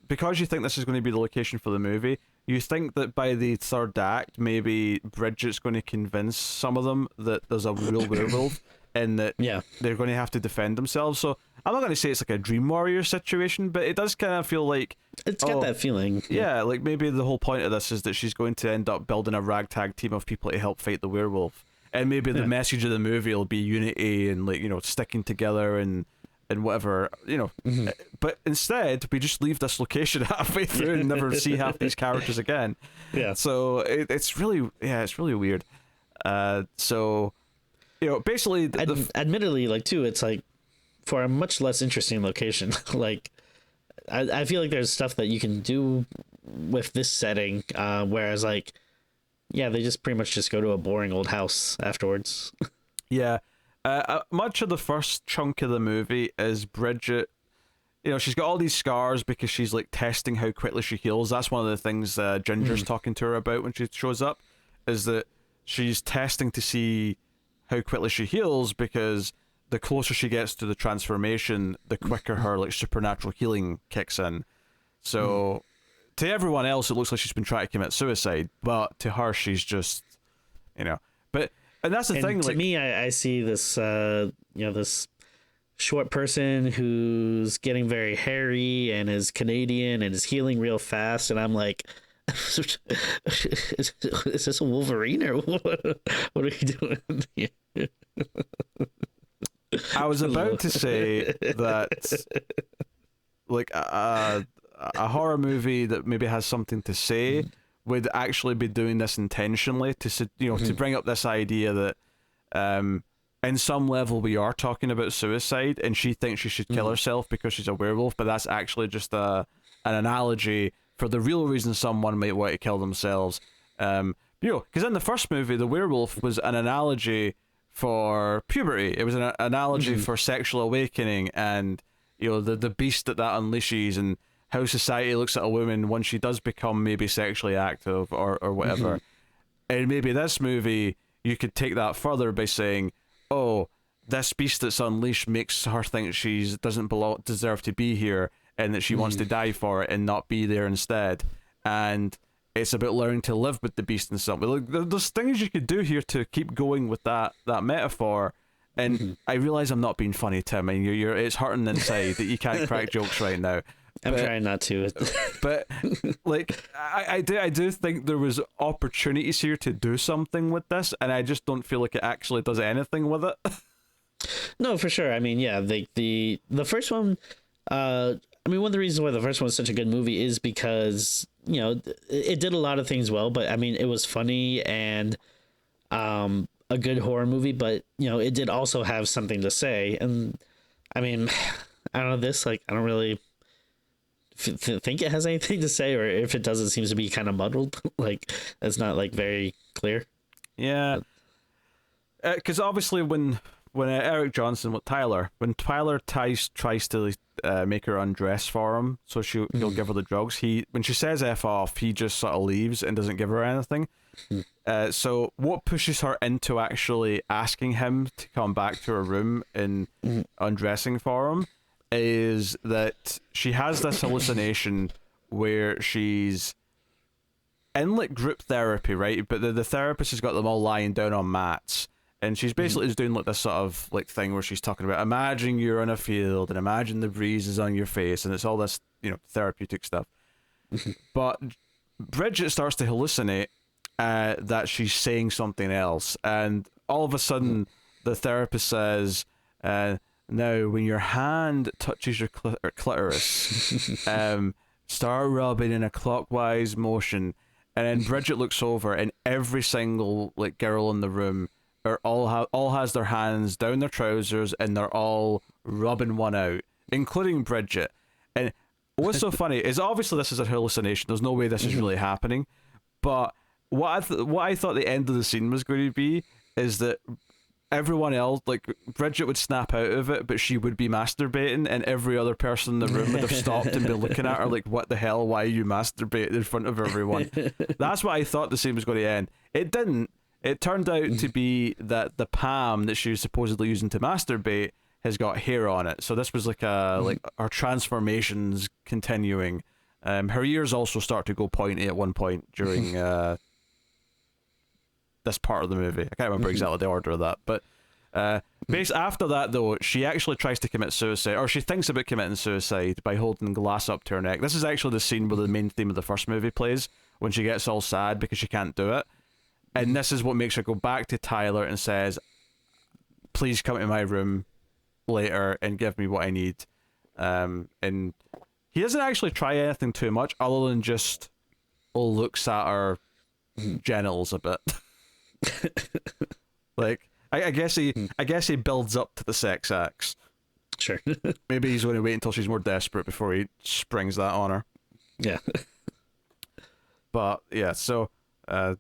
A: because you think this is going to be the location for the movie, you think that by the third act, maybe Bridget's going to convince some of them that there's a real werewolf and that they're going to have to defend themselves. So I'm not going to say it's like a Dream Warrior situation, but it does kind of feel like
B: it's got that feeling.
A: Yeah, like maybe the whole point of this is that she's going to end up building a ragtag team of people to help fight the werewolf. And maybe the message of the movie will be unity and, like, you know, sticking together and whatever, you know. But instead we just leave this location halfway through and never see half these characters again. So it's really weird. So, you know, basically
B: admittedly, like, too, it's like for a much less interesting location. Like, I feel like there's stuff that you can do with this setting, whereas, like, they just pretty much just go to a boring old house afterwards.
A: Much of the first chunk of the movie is Bridget, you know, she's got all these scars because she's like testing how quickly she heals. That's one of the things Ginger's talking to her about when she shows up, is that she's testing to see how quickly she heals, because the closer she gets to the transformation, the quicker her like supernatural healing kicks in. So to everyone else, it looks like she's been trying to commit suicide, but to her, she's just, you know, and that's the thing.
B: To
A: like,
B: me, I see this, you know, this short person who's getting very hairy and is Canadian and is healing real fast, and I'm like, is this a Wolverine or what are you doing here?
A: I was about to say that, like, a horror movie that maybe has something to say would actually be doing this intentionally to, you know, to bring up this idea that in some level we are talking about suicide and she thinks she should kill herself because she's a werewolf, but that's actually just an analogy for the real reason someone might want to kill themselves. You know, because in the first movie, the werewolf was an analogy for puberty. It was an analogy for sexual awakening and, you know, the beast that unleashes, and how society looks at a woman when she does become maybe sexually active or whatever. And maybe this movie, you could take that further by saying, oh, this beast that's unleashed makes her think she doesn't deserve to be here, and that she wants to die for it and not be there instead. And it's about learning to live with the beast and something. Like, there's things you could do here to keep going with that metaphor. And I realize I'm not being funny, Tim. I mean, it's hurting inside that you can't crack jokes right now.
B: I'm trying not to.
A: But like, I do think there was opportunities here to do something with this, and I just don't feel like it actually does anything with it.
B: No, for sure. I mean, yeah, the first one. I mean, one of the reasons why the first one is such a good movie is because, you know, it did a lot of things well, but I mean, it was funny and a good horror movie, but, you know, it did also have something to say. And I mean, I don't know this. Like, I don't really think it has anything to say, or if it does, it seems to be kind of muddled. Like, it's not like very clear.
A: Yeah, because obviously when Eric Johnson, when Tyler tries to make her undress for him, so he'll give her the drugs. When she says "f off," he just sort of leaves and doesn't give her anything. So what pushes her into actually asking him to come back to her room and undressing for him is that she has this hallucination where she's in like group therapy, right? But the therapist has got them all lying down on mats, and she's basically just doing like this sort of like thing where she's talking about imagine you're in a field and imagine the breeze is on your face, and it's all this, therapeutic stuff. But Bridget starts to hallucinate that she's saying something else, and all of a sudden the therapist says, now when your hand touches your clitoris, start rubbing in a clockwise motion. And then Bridget looks over, and every single like girl in the room all has their hands down their trousers, and they're all rubbing one out, including Bridget. And what's so funny is obviously this is a hallucination. There's no way this is really happening. But what I thought the end of the scene was going to be is that everyone else, like Bridget, would snap out of it, but she would be masturbating, and every other person in the room would have stopped and been looking at her like, what the hell, why are you masturbating in front of everyone? That's what I thought the scene was going to end. It didn't. It turned out to be that the palm that she was supposedly using to masturbate has got hair on it. So this was like our transformations continuing. Her ears also start to go pointy at one point during this part of the movie. I can't remember exactly the order of that, but after that though, she actually tries to commit suicide, or she thinks about committing suicide by holding glass up to her neck. This is actually the scene where the main theme of the first movie plays, when she gets all sad because she can't do it. And this is what makes her go back to Tyler and says, please come to my room later and give me what I need. And he doesn't actually try anything too much other than just looks at her genitals a bit. Like, I guess he builds up to the sex acts.
B: Sure.
A: Maybe he's going to wait until she's more desperate before he springs that on her.
B: Yeah.
A: But yeah, so I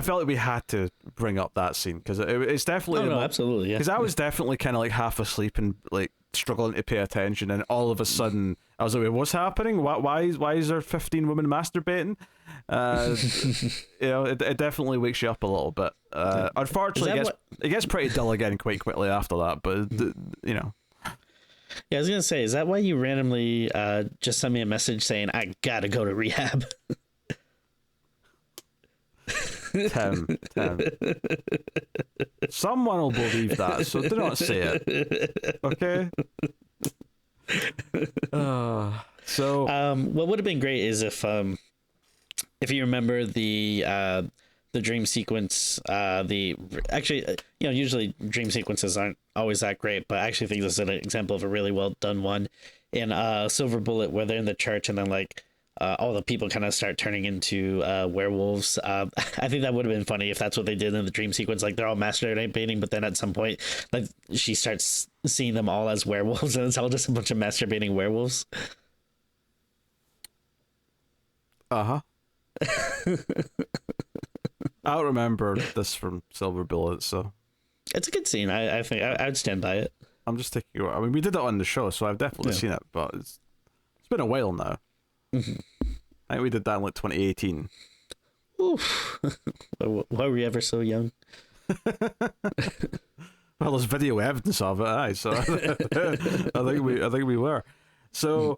A: felt like we had to bring up that scene because it's definitely
B: absolutely, yeah.
A: Because I was definitely kind of like half asleep and like struggling to pay attention, and all of a sudden I was like, wait, what's happening? Why is there 15 women masturbating? It definitely wakes you up a little bit. Unfortunately, it gets pretty dull again quite quickly after that. But
B: Yeah, I was gonna say, is that why you randomly just sent me a message saying I gotta go to rehab?
A: Tim. Someone will believe that, so do not say it. Okay?
B: What would have been great is if you remember the dream sequence, usually dream sequences aren't always that great, but I actually think this is an example of a really well done one in Silver Bullet, where they're in the church and then like all the people kind of start turning into werewolves. I think that would have been funny if that's what they did in the dream sequence. Like, they're all masturbating, but then at some point, like, she starts seeing them all as werewolves, and it's all just a bunch of masturbating werewolves.
A: I don't remember this from Silver Bullet, so
B: it's a good scene. I think I would stand by it.
A: I'm just taking. I mean, we did it on the show, so I've definitely seen it, but it's been a while now. I think we did that in like 2018.
B: Oof. Why were we ever so young?
A: Well, there's video evidence of it, aye. So I think we were. So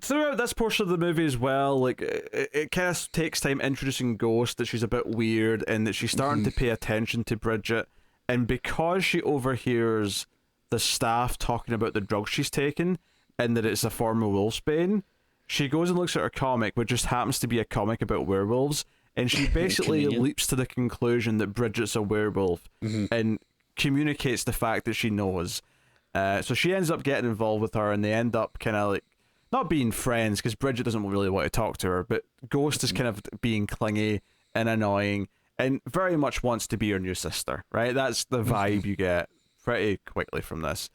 A: throughout this portion of the movie as well, like it kind of takes time introducing Ghost, that she's a bit weird and that she's starting to pay attention to Bridget, and because she overhears the staff talking about the drugs she's taken and that it's a form of wolfsbane, she goes and looks at her comic, which just happens to be a comic about werewolves, and she basically leaps to the conclusion that Bridget's a werewolf and communicates the fact that she knows. So she ends up getting involved with her, and they end up kind of like not being friends because Bridget doesn't really want to talk to her, but Ghost is kind of being clingy and annoying and very much wants to be her new sister, right? That's the vibe you get pretty quickly from this.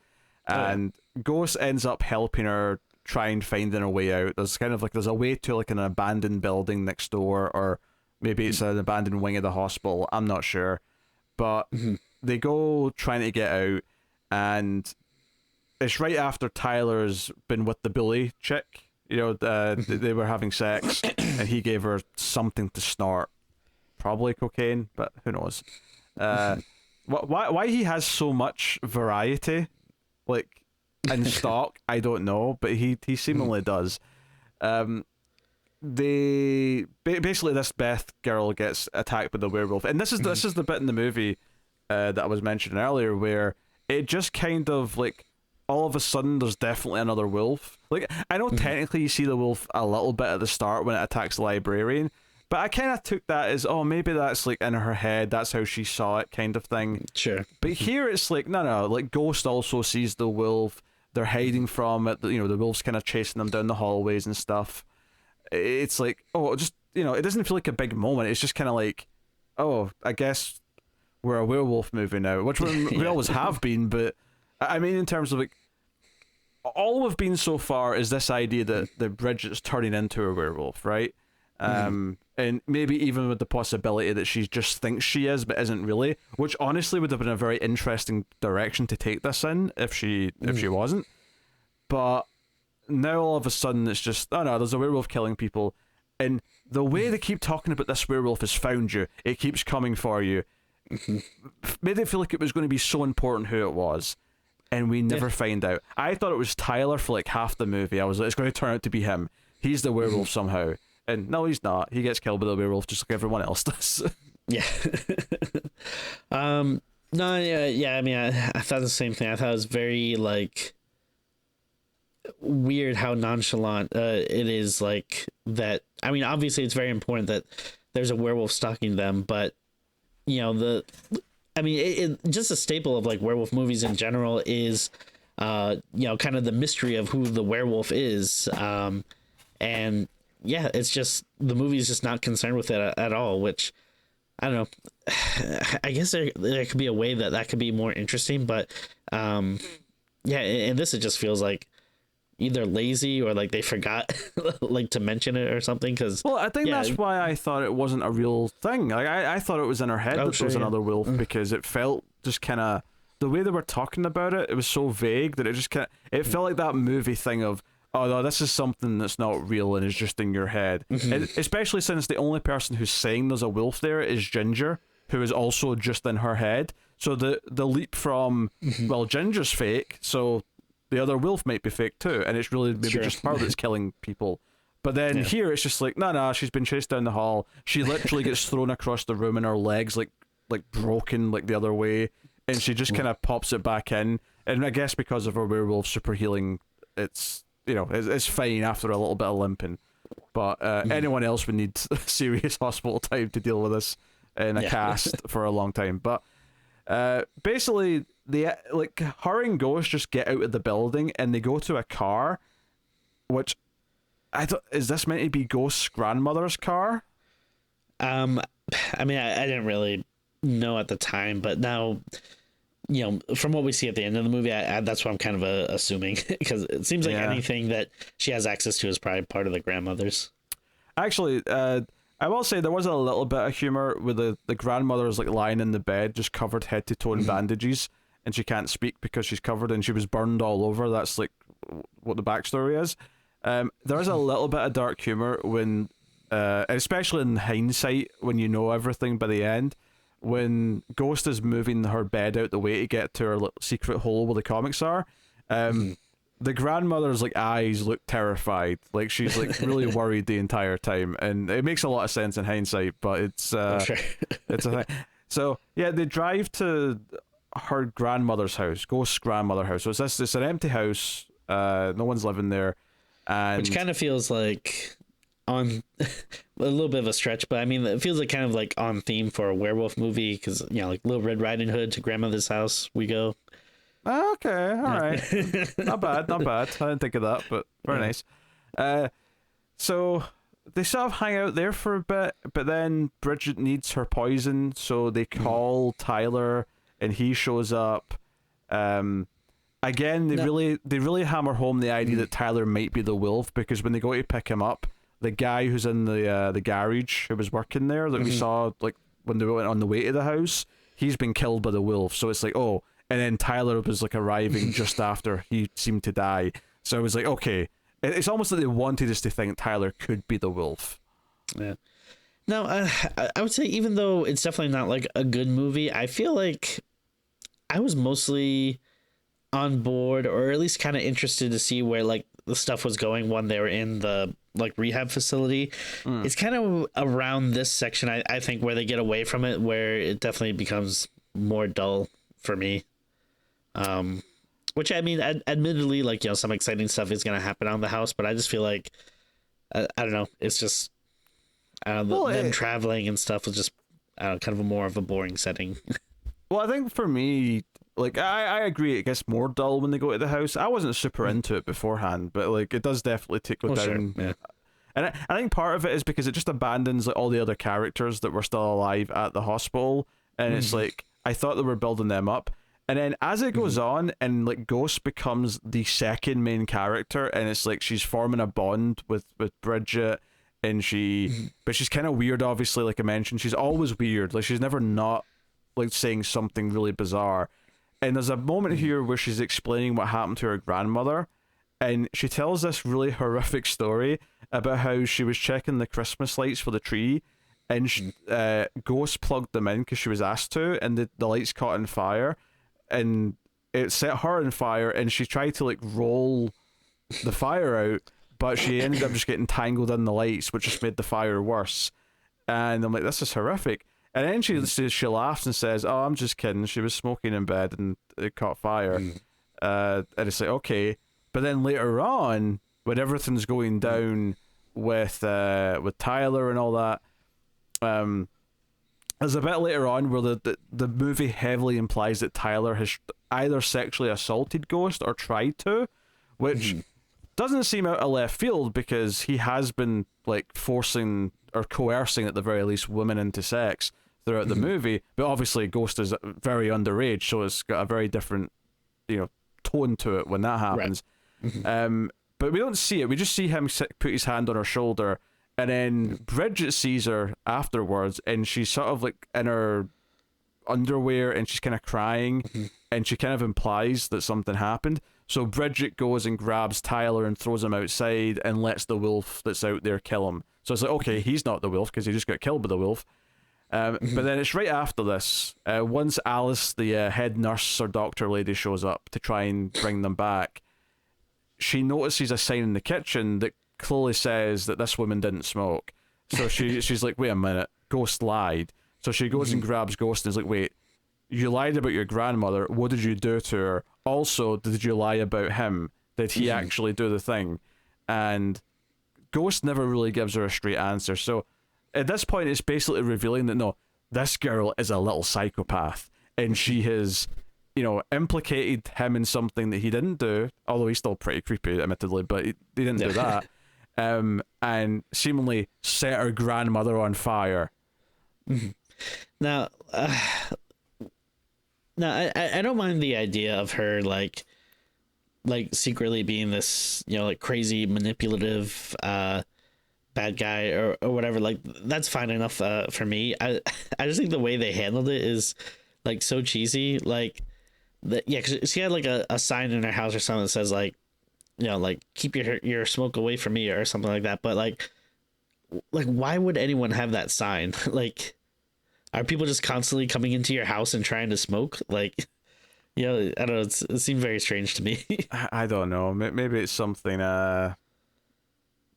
A: and Ghost ends up helping her try and finding her way out. There's a way to like an abandoned building next door, or maybe it's an abandoned wing of the hospital. I'm not sure, but they go trying to get out, and it's right after Tyler's been with the bully chick. They were having sex, and he gave her something to snort, probably cocaine, but who knows? Why he has so much variety, like in stock, I don't know, but he seemingly does. Basically this Beth girl gets attacked by the werewolf, and this is the bit in the movie that I was mentioning earlier where it just kind of like all of a sudden there's definitely another wolf. Like I know technically you see the wolf a little bit at the start when it attacks the librarian, but I kind of took that as maybe that's like in her head, that's how she saw it kind of thing.
B: Sure.
A: But here it's like no, like Ghost also sees the wolf. They're hiding from it. The wolf's kind of chasing them down the hallways and stuff. It's like, it doesn't feel like a big moment. It's just kind of like, I guess we're a werewolf movie now, which we always have been. But I mean, in terms of like, all we've been so far is this idea that Bridget's turning into a werewolf, right? And maybe even with the possibility that she just thinks she is, but isn't really, which honestly would have been a very interesting direction to take this in if she wasn't. But now all of a sudden it's just, no, there's a werewolf killing people, and the way they keep talking about this werewolf has found you, it keeps coming for you, made it feel like it was going to be so important who it was, and we never find out. I thought it was Tyler for like half the movie. I was like, it's going to turn out to be him. He's the werewolf somehow. And no, he's not. He gets killed by the werewolf just like everyone else does.
B: Yeah. No, yeah. I mean, I thought the same thing. I thought it was very like weird how nonchalant it is. Like that. I mean, obviously, it's very important that there's a werewolf stalking them, but it just a staple of like werewolf movies in general is, kind of the mystery of who the werewolf is, and. Yeah, it's just the movie is just not concerned with it at all, which I don't know. I guess there could be a way that could be more interesting, but and this it just feels like either lazy or like they forgot like to mention it or something.
A: I think that's why I thought it wasn't a real thing. Like I thought it was in her head that there was another wolf because it felt just kind of the way they were talking about it. It was so vague that it felt like that movie thing of. Oh no, this is something that's not real and is just in your head. Especially since the only person who's saying there's a wolf there is Ginger, who is also just in her head. So the leap from, Ginger's fake, so the other wolf might be fake too, and it's really maybe just her that's killing people. But then here it's just like, no, she's been chased down the hall. She literally gets thrown across the room and her legs like broken like the other way, and she just kind of pops it back in. And I guess because of her werewolf super healing, it's fine after a little bit of limping, but anyone else would need serious hospital time to deal with this in a cast for a long time. But basically, her and Ghost just get out of the building and they go to a car, which is this meant to be Ghost's grandmother's car?
B: I mean, I didn't really know at the time, but now. From what we see at the end of the movie, that's what I'm kind of assuming, because it seems like anything that she has access to is probably part of the grandmother's.
A: Actually, I will say there was a little bit of humor with the grandmother's like lying in the bed, just covered head to toe in bandages, and she can't speak because she's covered and she was burned all over. That's like what the backstory is. There is a little bit of dark humor when, especially in hindsight, when you know everything by the end. When Ghost is moving her bed out the way to get to her secret hole where the comics are, the grandmother's like eyes look terrified, like she's like really worried the entire time, and it makes a lot of sense in hindsight, but it's it's a thing. So yeah, they drive to her grandmother's house, Ghost's grandmother house. So it's an empty house, no one's living there, and
B: which kind of feels like on a little bit of a stretch, but I mean it feels like kind of like on theme for a werewolf movie, because like Little Red Riding Hood to grandmother's house we go.
A: Okay, all right. not bad I didn't think of that, but very nice. So they sort of hang out there for a bit, but then Bridget needs her poison, so they call Tyler and he shows up, again, they really hammer home the idea that Tyler might be the wolf, because when they go to pick him up, the guy who's in the garage who was working there that we saw like when they went on the way to the house, he's been killed by the wolf. So it's like, oh, and then Tyler was like arriving just after he seemed to die. So I was like, okay, it's almost like they wanted us to think Tyler could be the wolf.
B: Yeah. No, I would say even though it's definitely not like a good movie, I feel like I was mostly on board, or at least kind of interested to see where like the stuff was going when they were in the like rehab facility. It's kind of around this section, I think, where they get away from it, where it definitely becomes more dull for me. Which I mean, admittedly, like, you know, some exciting stuff is going to happen on the house, but I just feel like, I don't know, it's just, them traveling and stuff was just, I don't know, kind of more of a boring setting.
A: Well, I think for me, like, I agree, it gets more dull when they go to the house. I wasn't super into it beforehand, but like, it does definitely take down.
B: Sure. Yeah.
A: And I think part of it is because it just abandons like all the other characters that were still alive at the hospital, and it's like, I thought they were building them up. And then as it goes on, and like Ghost becomes the second main character, and it's like she's forming a bond with Bridget, and but she's kind of weird, obviously, like I mentioned. She's always weird. Like, she's never not like saying something really bizarre. And there's a moment here where she's explaining what happened to her grandmother, and she tells this really horrific story about how she was checking the Christmas lights for the tree, and Ghost plugged them in because she was asked to, and the lights caught on fire, and it set her on fire, and she tried to like roll the fire out, but she ended up just getting tangled in the lights, which just made the fire worse. And I'm like, this is horrific. And then she laughs and says, oh, I'm just kidding, she was smoking in bed and it caught fire. And it's like, okay. But then later on, when everything's going down with Tyler and all that, there's a bit later on where the movie heavily implies that Tyler has either sexually assaulted Ghost or tried to, which doesn't seem out of left field, because he has been like forcing or coercing, at the very least, women into sex throughout the movie. But obviously Ghost is very underage, so it's got a very different, you know, tone to it when that happens. Right. But we don't see it. We just see him put his hand on her shoulder, and then Bridget sees her afterwards, and she's sort of like in her underwear, and she's kind of crying, and she kind of implies that something happened. So Bridget goes and grabs Tyler and throws him outside and lets the wolf that's out there kill him. So it's like, okay, he's not the wolf because he just got killed by the wolf. But then it's right after this, once Alice, the head nurse or doctor lady, shows up to try and bring them back, she notices a sign in the kitchen that clearly says that this woman didn't smoke. So she's like, wait a minute, Ghost lied. So she goes and grabs Ghost and is like, wait, you lied about your grandmother. What did you do to her? Also, did you lie about him? Did he actually do the thing? And Ghost never really gives her a straight answer. So at this point, it's basically revealing that, no, this girl is a little psychopath, and she has, you know, implicated him in something that he didn't do, although he's still pretty creepy, admittedly, but he didn't do that. And seemingly set her grandmother on fire.
B: Now, I don't mind the idea of her like secretly being this, you know, like crazy manipulative bad guy or whatever. Like, that's fine enough for me. I just think the way they handled it is like so cheesy. Like, cause she had like a sign in her house or something that says like, you know, like, keep your smoke away from me or something like that. But like why would anyone have that sign? Like, are people just constantly coming into your house and trying to smoke? Like, you know, I don't know. It seemed very strange to me.
A: I don't know. Maybe it's something. I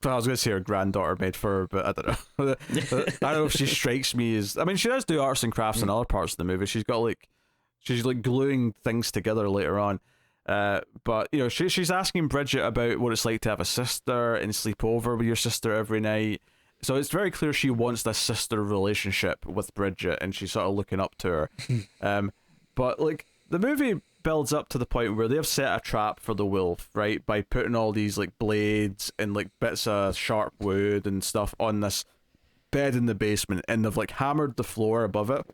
A: was going to say her granddaughter made for her, but I don't know. I don't know if she strikes me as. I mean, she does do arts and crafts in other parts of the movie. She's gluing things together later on. But you know, she's asking Bridget about what it's like to have a sister and sleep over with your sister every night. So it's very clear she wants this sister relationship with Bridget, and she's sort of looking up to her. But like, the movie builds up to the point where they've set a trap for the wolf, right? By putting all these like blades and like bits of sharp wood and stuff on this bed in the basement, and they've like hammered the floor above it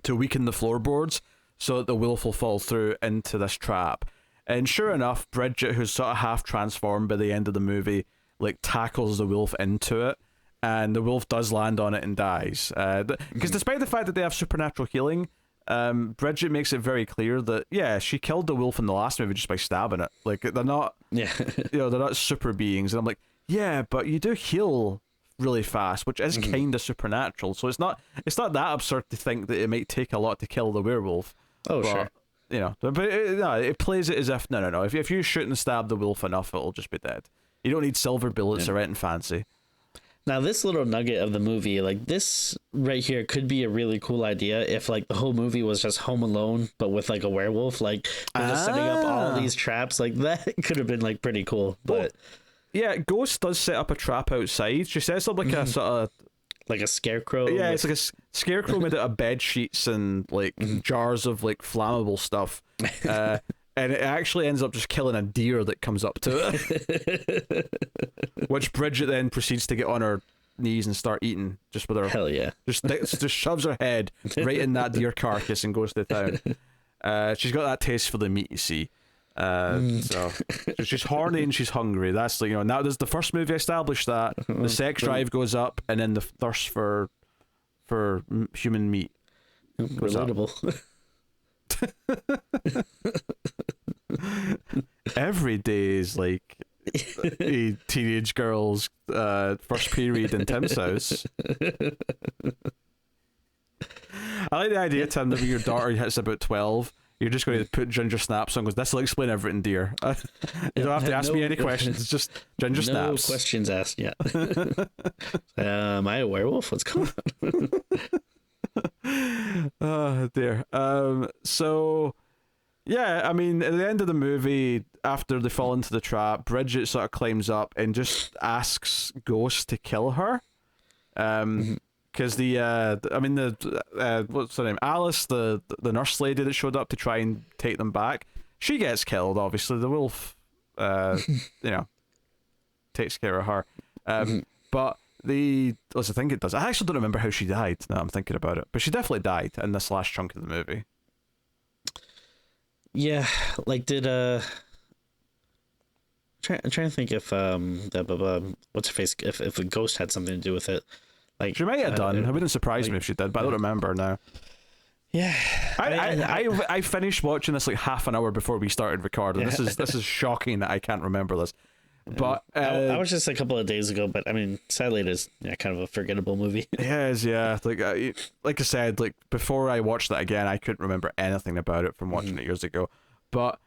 A: to weaken the floorboards. so that the wolf will fall through into this trap. And sure enough, Bridget, who's sort of half transformed by the end of the movie, like tackles the wolf into it, and the wolf does land on it and dies. Because despite the fact that they have supernatural healing, Bridget makes it very clear that she killed the wolf in the last movie just by stabbing it. Like they're not, they're not super beings. And I'm like, yeah, but you do heal really fast, which is kind of supernatural. So it's not that absurd to think that it might take a lot to kill the werewolf.
B: Oh,
A: but,
B: sure.
A: You know, but it plays it as if no. If you shoot and stab the wolf enough, it'll just be dead. You don't need silver bullets or anything fancy.
B: Now, this little nugget of the movie, like this right here, could be a really cool idea if like the whole movie was just Home Alone, but with like a werewolf. Like they're just setting up all these traps. Like that could have been like pretty cool. But
A: yeah, Ghost does set up a trap outside. She sets up like a sort of
B: like a scarecrow.
A: Yeah, it's like a scarecrow made out of bed sheets and like jars of like flammable stuff. And it actually ends up just killing a deer that comes up to it. Which Bridget then proceeds to get on her knees and start eating just with her.
B: Hell yeah.
A: Just shoves her head right in that deer carcass and goes to town. She's got that taste for the meat, you see. So she's horny and she's hungry. That's like, now there's the first movie established that the sex drive goes up and then the thirst for human meat goes
B: relatable
A: up. Every day is like a teenage girl's first period in Tim's house. I like the idea, Tim, that when your daughter hits about 12, you're just going to put Ginger Snaps on. Goes, this will explain everything, dear. You don't have to ask me any questions. It's just Ginger Snaps.
B: No questions asked. Yeah. Am I a werewolf? What's going on?
A: Oh dear. So yeah, I mean, at the end of the movie, after they fall into the trap, Bridget sort of climbs up and just asks Ghost to kill her. Because what's her name? Alice, the nurse lady that showed up to try and take them back, she gets killed. Obviously, the wolf, takes care of her. But I think it does. I actually don't remember how she died. Now I'm thinking about it, but she definitely died in this last chunk of the movie.
B: Yeah, like did I'm trying to think if what's her face if a ghost had something to do with it. Like
A: she might have done. It wouldn't surprise me if she did, but I don't remember now.
B: Yeah,
A: I finished watching this like half an hour before we started recording.
B: Yeah.
A: This is shocking that I can't remember this. But
B: I was just a couple of days ago, but I mean, sadly, it is kind of a forgettable movie.
A: It is, yeah. Like I said, like before I watched that again, I couldn't remember anything about it from watching it years ago. But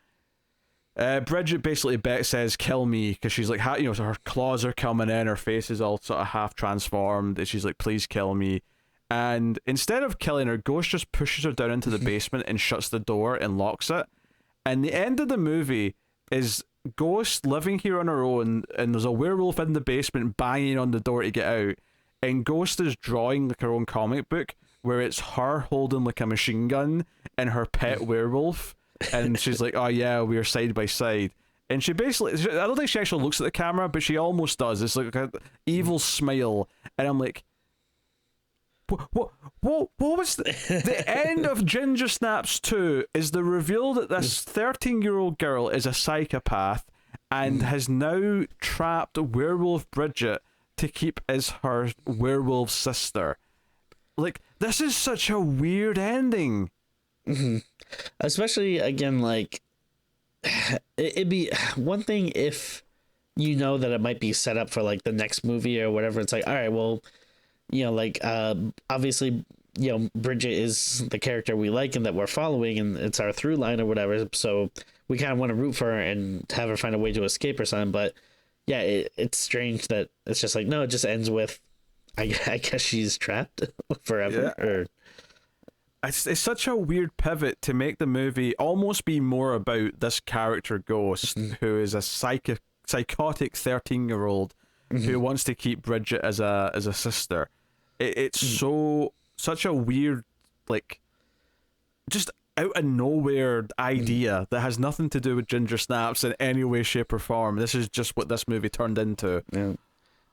A: Bridget basically says, "Kill me," because she's like, so her claws are coming in, her face is all sort of half transformed, and she's like, "Please kill me." And instead of killing her, Ghost just pushes her down into the basement and shuts the door and locks it. And the end of the movie is Ghost living here on her own, and there's a werewolf in the basement banging on the door to get out, and Ghost is drawing like her own comic book where it's her holding like a machine gun and her pet werewolf, and she's like, "Oh yeah, we're side by side." And she basically, I don't think she actually looks at the camera, but she almost does. It's like an evil smile, and I'm like, what was the end of Ginger Snaps 2 is the reveal that this 13-year-old girl is a psychopath and has now trapped werewolf Bridget to keep as her werewolf sister. Like, this is such a weird ending.
B: Especially, again, like, it'd be one thing if you know that it might be set up for like the next movie or whatever. It's like, all right, well, obviously, Bridget is the character we like and that we're following, and it's our through line or whatever. So we kind of want to root for her and have her find a way to escape or something. But yeah, it's strange that it's just like, no, it just ends with, I guess she's trapped forever.
A: Yeah.
B: Or
A: it's such a weird pivot to make the movie almost be more about this character Ghost, who is a psychotic 13-year-old who wants to keep Bridget as a sister. It's such a weird, like, just out of nowhere idea that has nothing to do with Ginger Snaps in any way, shape, or form. This is just what this movie turned into.
B: Yeah.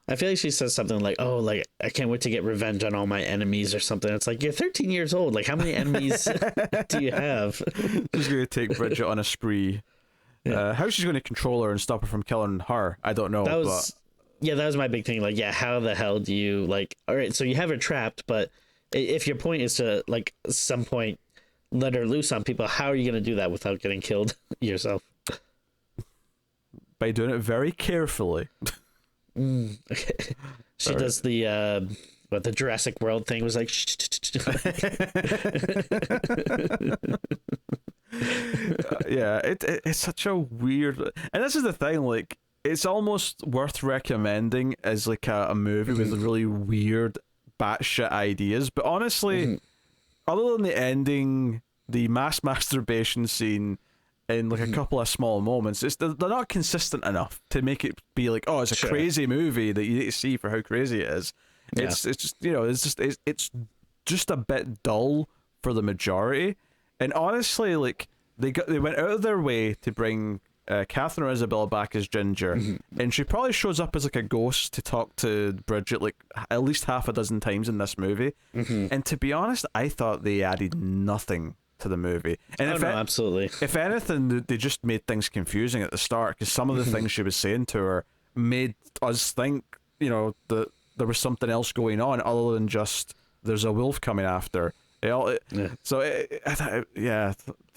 B: I feel like she says something like, "Oh, like I can't wait to get revenge on all my enemies" or something. It's like, you're 13 years old. Like, how many enemies do you have?
A: She's going to take Bridget on a spree.
B: Yeah.
A: How she's going to control her and stop her from killing her, I don't know.
B: That was that was my big thing. Like, yeah, how the hell do you, like, all right, so you have her trapped, but if your point is to, like, at some point let her loose on people, how are you going to do that without getting killed yourself?
A: By doing it very carefully.
B: Okay. She does the the Jurassic World thing, was like
A: Yeah, it's such a weird, and this is the thing, like, it's almost worth recommending as like a movie with really weird batshit ideas, but honestly, other than the ending, the mass masturbation scene, in like a couple of small moments, they're not consistent enough to make it be like, oh, it's a crazy movie that you need to see for how crazy it is. It's just, you know, it's just a bit dull for the majority. And honestly, like, they went out of their way to bring Catherine or Isabella back as Ginger, and she probably shows up as like a ghost to talk to Bridget like at least half a dozen times in this movie. And to be honest, I thought they added nothing to the movie. And
B: absolutely.
A: If anything, they just made things confusing at the start, because some of the things she was saying to her made us think, you know, that there was something else going on other than just there's a wolf coming after. So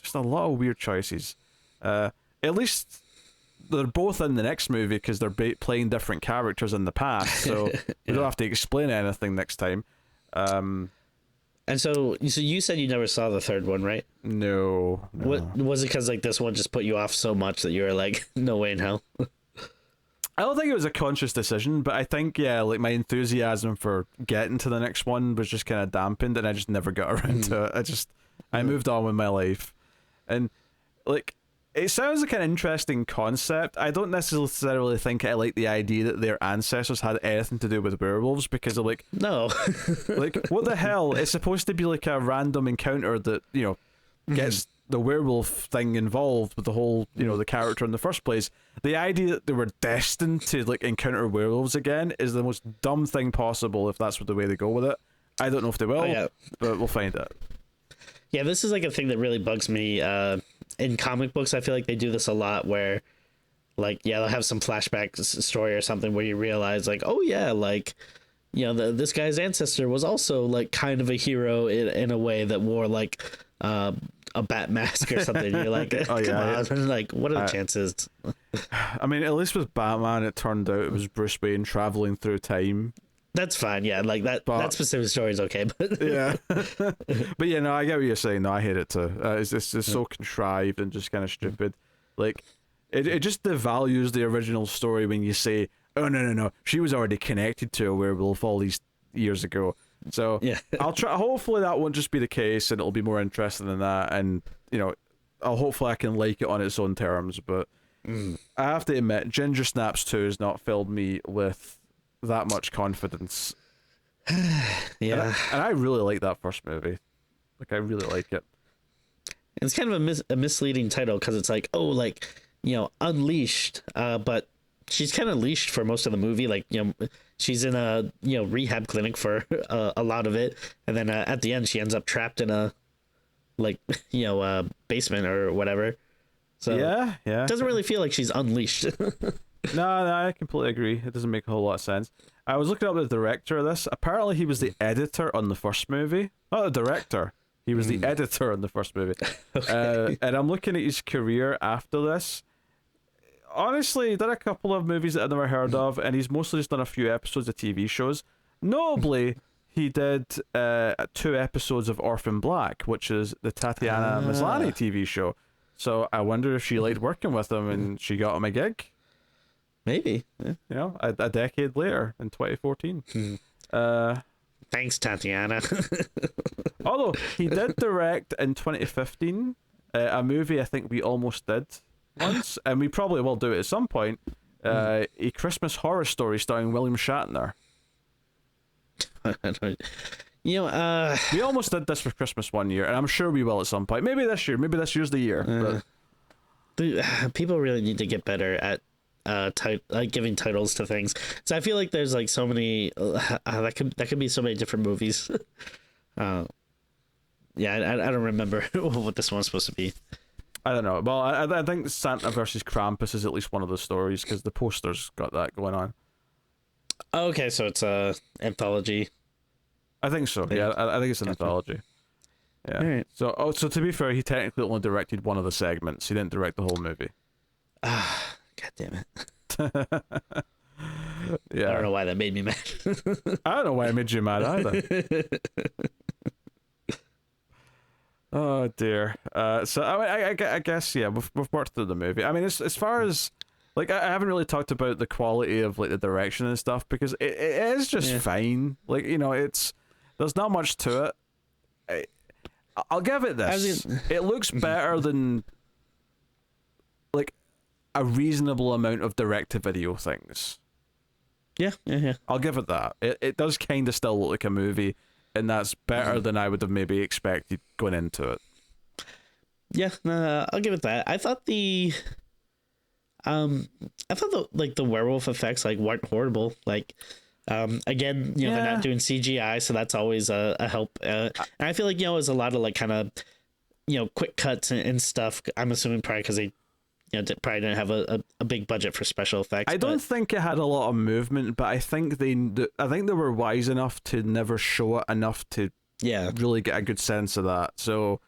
A: just a lot of weird choices. At least they're both in the next movie because they're playing different characters in the past, so we don't have to explain anything next time.
B: And so you said you never saw the third one, right?
A: No.
B: What was it? Because like this one just put you off so much that you were like, no way in hell.
A: I don't think it was a conscious decision, but I think, like, my enthusiasm for getting to the next one was just kind of dampened, and I just never got around to it. I moved on with my life. And, like, it sounds like an interesting concept. I don't necessarily think I like the idea that their ancestors had anything to do with werewolves, because of, like...
B: No.
A: Like, what the hell? It's supposed to be, like, a random encounter that, you know, gets the werewolf thing involved with the whole, you know, the character in the first place. The idea that they were destined to, like, encounter werewolves again is the most dumb thing possible if that's the way they go with it. I don't know if they will, but we'll find out.
B: Yeah, this is like a thing that really bugs me. In comic books, I feel like they do this a lot where, like, they'll have some flashback story or something where you realize, like, oh yeah, like, you know, this guy's ancestor was also, like, kind of a hero in a way that wore, like, a bat mask or something. You're like, come on. Like, what are the chances?
A: I mean, at least with Batman, it turned out it was Bruce Wayne traveling through time.
B: That's fine, yeah. Like that specific story is okay, but
A: yeah. But yeah, no, I get what you're saying. No, I hate it too. It's just so contrived and just kind of stupid. Like, it just devalues the original story when you say, oh no, she was already connected to a werewolf all these years ago. So
B: yeah.
A: I'll try. Hopefully that won't just be the case, and it'll be more interesting than that. And, you know, hopefully I can like it on its own terms. But I have to admit, Ginger Snaps 2 has not filled me with that much confidence.
B: Yeah.
A: And I really like that first movie. Like, I really like it.
B: It's kind of a misleading title because it's like, oh, like, you know, unleashed, but she's kind of leashed for most of the movie. Like, you know, she's in a, you know, rehab clinic for a lot of it, and then at the end she ends up trapped in a, like, you know, basement or whatever. So
A: yeah,
B: it doesn't really feel like she's unleashed.
A: No, I completely agree. It doesn't make a whole lot of sense. I was looking up the director of this. Apparently he was the editor on the first movie. Not the director. He was the editor on the first movie.
B: Okay.
A: And I'm looking at his career after this. Honestly, he did a couple of movies that I've never heard of, and he's mostly just done a few episodes of TV shows. Notably, he did 2 episodes of Orphan Black, which is the Tatiana Maslany TV show. So I wonder if she liked working with him and she got him a gig.
B: Maybe.
A: You know, a decade later in 2014.
B: Thanks, Tatiana.
A: Although he did direct in 2015 a movie I think we almost did once, and we probably will do it at some point. A Christmas Horror Story starring William Shatner.
B: You know,
A: we almost did this for Christmas one year, and I'm sure we will at some point. Maybe this year. Maybe this year's the year.
B: People really need to get better at giving titles to things. So I feel like there's like so many that could be so many different movies. Yeah, I don't remember what this one's supposed to be.
A: I don't know. Well, I think Santa versus Krampus is at least one of the stories because the poster's got that going on.
B: Okay, so it's a anthology.
A: I think so. Yeah, I think it's an anthology. Yeah.
B: All right.
A: So to be fair, he technically only directed one of the segments. He didn't direct the whole movie.
B: Ah, God damn it.
A: Yeah.
B: I don't know why that made me mad.
A: I don't know why it made you mad either. Oh dear. So I guess yeah, we've worked through the movie. I mean, as far as like I haven't really talked about the quality of like the direction and stuff because it is just fine. Like there's not much to it. I'll give it this. It looks better than like a reasonable amount of direct-to-video things.
B: Yeah.
A: I'll give it that. It does kind of still look like a movie, and that's better than I would have maybe expected going into it.
B: Yeah, no, I'll give it that. I thought the werewolf effects like weren't horrible. Like, again, they're not doing CGI, so that's always a help. And I feel like there's a lot of like kind of quick cuts and stuff. I'm assuming probably because they probably didn't have a big budget for special effects.
A: I don't think it had a lot of movement, but I think they were wise enough to never show it enough to really get a good sense of that. So,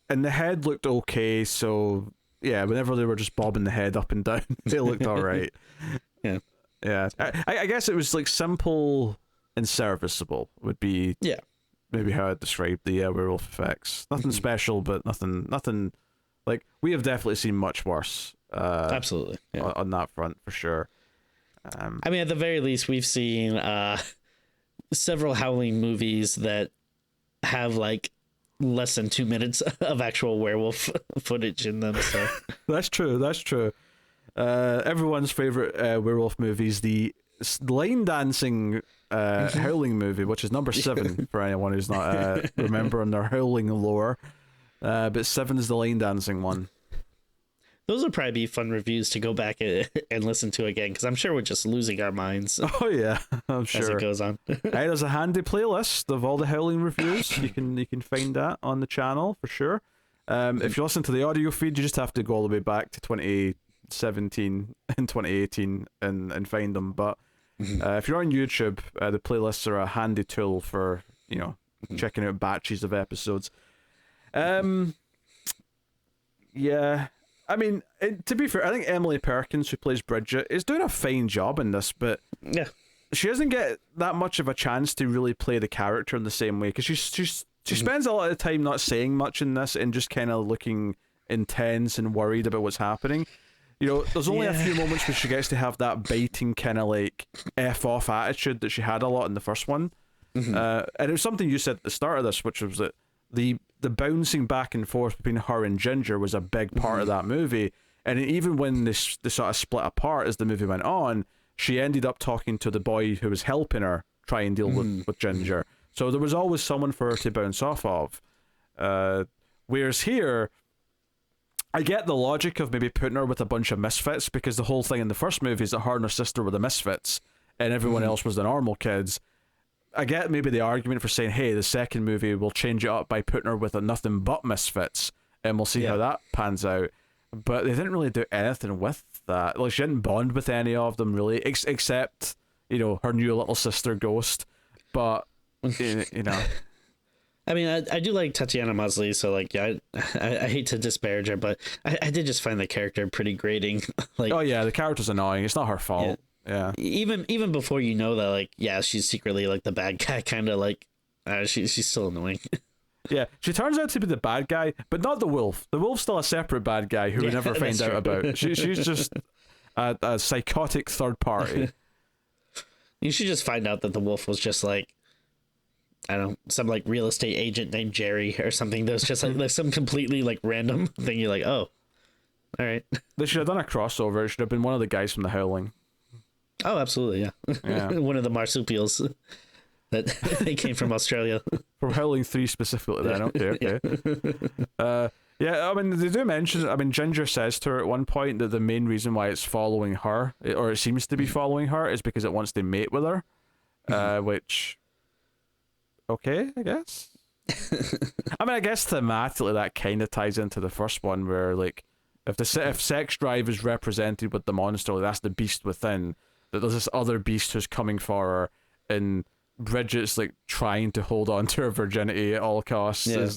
A: and the head looked okay. So yeah, whenever they were just bobbing the head up and down, they looked all right. Yeah. I guess it was like simple and serviceable would be maybe how I'd describe the werewolf effects. Nothing special, but nothing. Like, we have definitely seen much worse.
B: Absolutely.
A: On that front, for sure.
B: I mean, at the very least, we've seen several Howling movies that have, like, less than 2 minutes of actual werewolf footage in them. So
A: That's true. Everyone's favorite werewolf movies, the line dancing Howling movie, which is number 7 for anyone who's not remembering their Howling lore. But 7 is the line dancing one.
B: Those would probably be fun reviews to go back and listen to again, because I'm sure we're just losing our minds.
A: Oh yeah, I'm sure
B: as it goes on.
A: Hey, there's a handy playlist of all the Howling reviews. You can find that on the channel for sure. If you listen to the audio feed, you just have to go all the way back to 2017 and 2018 and find them. But if you're on YouTube, the playlists are a handy tool for checking out batches of episodes. Yeah, I mean, to be fair, I think Emily Perkins, who plays Bridget, is doing a fine job in this, but she doesn't get that much of a chance to really play the character in the same way, because she spends a lot of time not saying much in this and just kind of looking intense and worried about what's happening. There's only a few moments where she gets to have that biting kind of like F off attitude that she had a lot in the first one. And it was something you said at the start of this, which was that the bouncing back and forth between her and Ginger was a big part of that movie. And even when they sort of split apart as the movie went on, she ended up talking to the boy who was helping her try and deal with Ginger. So there was always someone for her to bounce off of. Whereas here, I get the logic of maybe putting her with a bunch of misfits, because the whole thing in the first movie is that her and her sister were the misfits and everyone else was the normal kids. I get maybe the argument for saying, hey, the second movie will change it up by putting her with a nothing but misfits and we'll see how that pans out. But they didn't really do anything with that. Like, she didn't bond with any of them really, except her new little sister Ghost. But
B: I mean, I do like Tatiana Maslany, so like, I hate to disparage her, but I did just find the character pretty grating. Like,
A: oh yeah, the character's annoying. It's not her fault. Yeah.
B: Even before that, like, she's secretly like the bad guy, kind of like, she's still annoying.
A: Yeah, she turns out to be the bad guy, but not the wolf. The wolf's still a separate bad guy who we never find out about. She's just a psychotic third party.
B: You should just find out that the wolf was just like, I don't know, some like real estate agent named Jerry or something. That was just like some completely like random thing. You're like, oh, all right.
A: They should have done a crossover. It should have been one of the guys from The Howling.
B: Oh, absolutely, yeah. One of the marsupials that they came from Australia.
A: From Howling 3 specifically, then. Okay. Yeah, I mean, they do mention. I mean, Ginger says to her at one point that the main reason why it's following her, or it seems to be following her, is because it wants to mate with her. Which, okay, I guess. I mean, I guess thematically that kind of ties into the first one, where like, if sex drive is represented with the monster, like, that's the beast within. That there's this other beast who's coming for her, and Bridget's like trying to hold on to her virginity at all costs.
B: Yeah.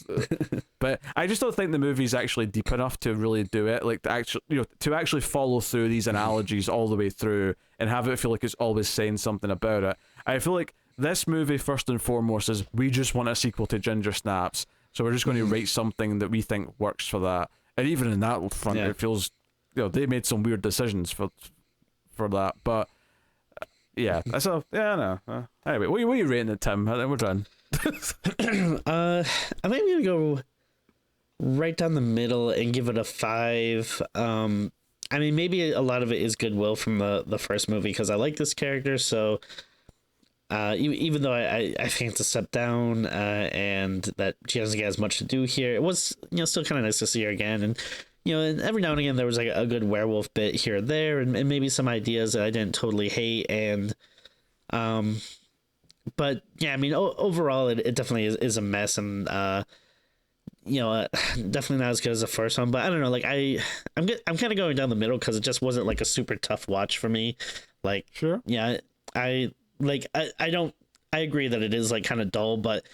A: But I just don't think the movie's actually deep enough to really do it. Like, to actually follow through these analogies all the way through and have it feel like it's always saying something about it. I feel like this movie, first and foremost, is we just want a sequel to Ginger Snaps, so we're just going to write something that we think works for that. And even in that front, it feels, they made some weird decisions for that, but. Yeah, so yeah, no. Anyway, what are you rating it, Tim? We're done.
B: I think I'm gonna go right down the middle and give it a 5. I mean, maybe a lot of it is goodwill from the first movie because I like this character. So, even though I think it's a step down, and that she doesn't get as much to do here, it was still kind of nice to see her again. And and every now and again there was like a good werewolf bit here or there, and maybe some ideas that I didn't totally hate. And but yeah, I mean, overall it definitely is a mess, and definitely not as good as the first one. But I don't know, like I'm kind of going down the middle because it just wasn't like a super tough watch for me. Like,
A: sure,
B: yeah, I agree that it is like kind of dull, but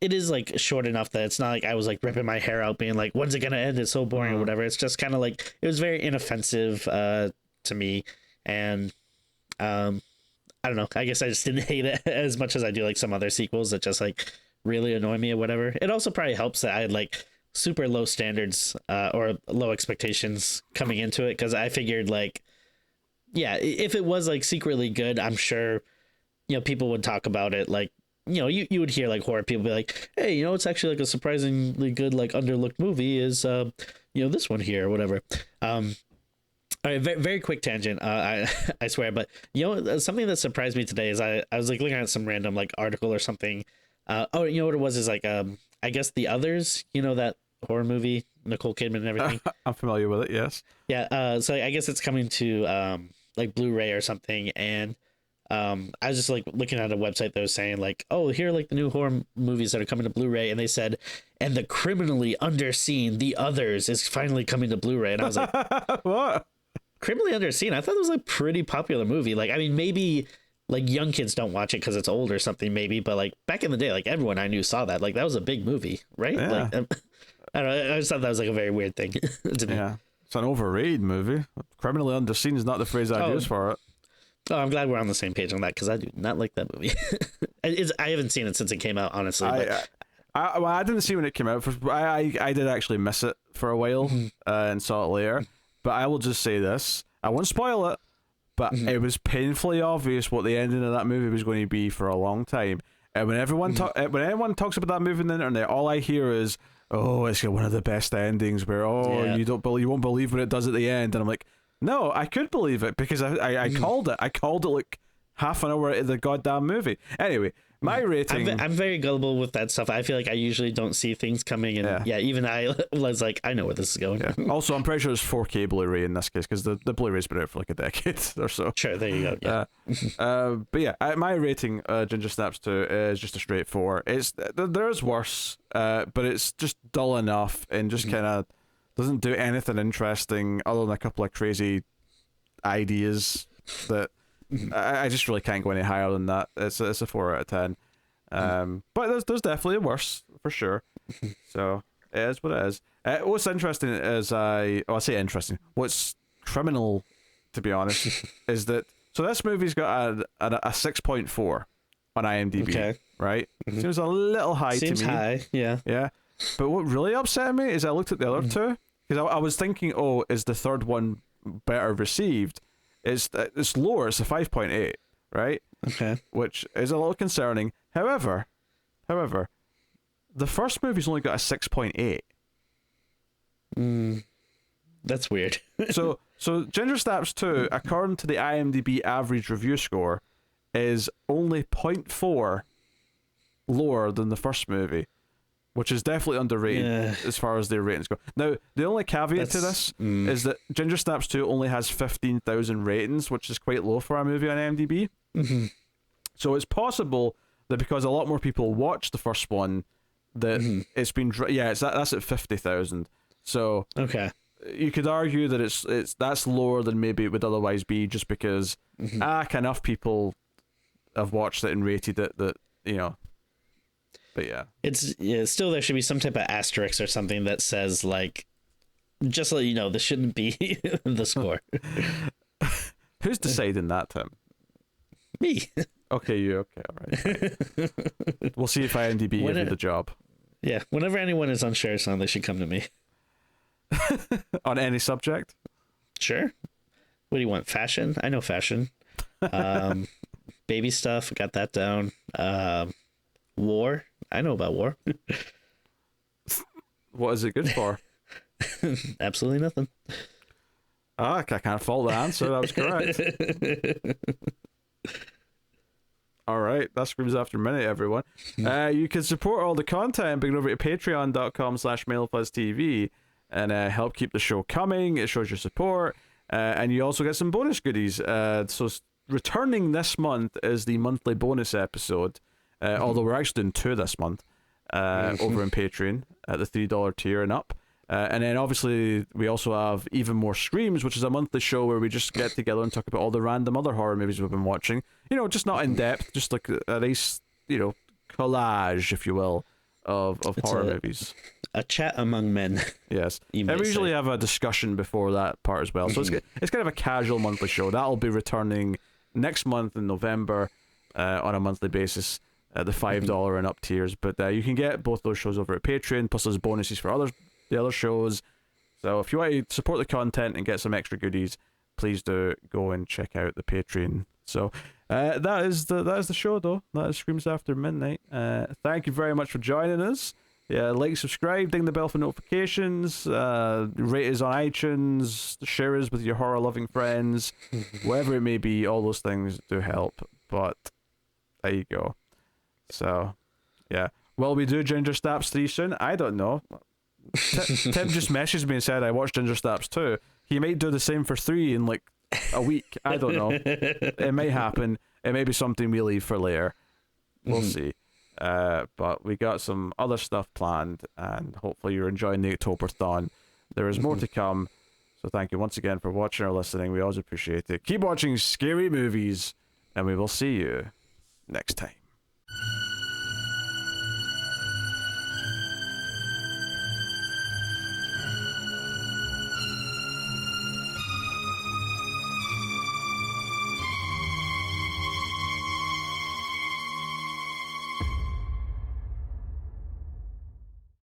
B: it is like short enough that it's not like I was like ripping my hair out being like, when's it gonna end, it's so boring or whatever. It's just kind of like, it was very inoffensive to me. And I don't know, I guess I just didn't hate it as much as I do like some other sequels that just like really annoy me or whatever. It also probably helps that I had like super low standards or low expectations coming into it, because I figured like, yeah, if it was like secretly good, I'm sure people would talk about it. Like, you would hear like horror people be like, hey, it's actually like a surprisingly good like underlooked movie is this one here or whatever. All right, very, very quick tangent, I swear, but something that surprised me today is I was like looking at some random like article or something. What it was is like I guess The Others, that horror movie, Nicole Kidman and everything.
A: I'm familiar with it, yes.
B: Yeah, so I guess it's coming to like Blu-ray or something, and I was just like looking at a website that was saying like, oh, here are like the new horror movies that are coming to Blu-ray, and they said, and the criminally underseen The Others is finally coming to Blu-ray, and I was like,
A: what?
B: Criminally underseen? I thought it was like a pretty popular movie. Like, I mean, maybe like young kids don't watch it because it's old or something, maybe, but like back in the day, like everyone I knew saw that. Like that was a big movie, right?
A: Yeah.
B: Like I don't know. I just thought that was like a very weird thing to me.
A: Yeah, it's an overrated movie. Criminally underseen is not the phrase I'd use for it.
B: Oh, I'm glad we're on the same page on that, because I do not like that movie. I haven't seen it since it came out, honestly.
A: I didn't see when it came out. I did actually miss it for a while and saw it later. But I will just say this. I won't spoil it, but it was painfully obvious what the ending of that movie was going to be for a long time. And when when anyone talks about that movie on the internet, all I hear is, oh, it's got one of the best endings where, you won't believe what it does at the end. And I'm like, no, I could believe it because I called it. I called it like half an hour into the goddamn movie. Anyway, my rating.
B: I'm very gullible with that stuff. I feel like I usually don't see things coming, and even I was like, I know where this is going.
A: Yeah. Also, I'm pretty sure it's 4K Blu-ray in this case because the Blu-ray's been out for like a decade or so.
B: Sure, there you go. Yeah.
A: But yeah, my rating, Ginger Snaps 2 is just a straight 4. There's worse, but it's just dull enough and just kind of doesn't do anything interesting other than a couple of crazy ideas that I just really can't go any higher than that. It's a 4 out of 10. But there's definitely a worse for sure. So it is what it is. What's interesting is I say interesting. What's criminal, to be honest, is that this movie's got a 6.4 on IMDb. Okay. Right? Seems a little high to me.
B: Seems high, yeah.
A: Yeah. But what really upset me is I looked at the other two because I was thinking, is the third one better received? It's lower. It's a 5.8, right?
B: Okay.
A: Which is a little concerning. However, the first movie's only got a 6.8.
B: That's weird.
A: so Ginger Snaps 2, according to the IMDb average review score, is only 0.4 lower than the first movie. which is definitely underrated as far as their ratings go. Now, the only caveat to this is that Ginger Snaps 2 only has 15,000 ratings, which is quite low for a movie on IMDb.
B: Mm-hmm.
A: So it's possible that because a lot more people watched the first one, that it's been that's at 50,000. So
B: okay,
A: you could argue that it's that's lower than maybe it would otherwise be, just because enough people have watched it and rated it that, you know. But
B: still there should be some type of asterisk or something that says, like, just so you know, this shouldn't be the score.
A: Who's deciding that, Tim?
B: Me.
A: Okay, you okay? All right. We'll see if IMDb gives you the job.
B: Yeah, whenever anyone is unsure of something, they should come to me.
A: On any subject?
B: Sure. What do you want? Fashion? I know fashion. Baby stuff, got that down. War? I know about war.
A: What is it good for?
B: Absolutely nothing.
A: I can't fault the answer. That was correct. All right, that screams after minute, everyone. You can support all the content by going over to patreon.com/MailerPlusTV and help keep the show coming. It shows your support. And you also get some bonus goodies. So returning this month is the monthly bonus episode, although we're actually doing 2 this month over on Patreon at the $3 tier and up. And then obviously we also have Even More Screams, which is a monthly show where we just get together and talk about all the random other horror movies we've been watching. You know, just not in depth, just like a nice, you know, collage, if you will, of horror movies.
B: A chat among men.
A: Yes. And we usually have a discussion before that part as well. So it's kind of a casual monthly show. That'll be returning next month in November on a monthly basis. The $5 and up tiers. But you can get both those shows over at Patreon, plus there's bonuses for the other shows. So if you want to support the content and get some extra goodies, please do go and check out the Patreon. So that is the show, though. That is Screams After Midnight. Thank you very much for joining us. Yeah, like, subscribe, ding the bell for notifications, rate us on iTunes, share us with your horror loving friends, whatever it may be. All those things do help. But there you go. So yeah, will we do Ginger Snaps 3 soon? I don't know. Tim just messaged me and said I watched Ginger Snaps 2. He might do the same for 3 in like a week. I don't know. It may happen. It may be something we leave for later. We'll see. But we got some other stuff planned, and hopefully you're enjoying the Octoberthon. There is more to come. So thank you once again for watching or listening. We always appreciate it. Keep watching scary movies, and we will see you next time.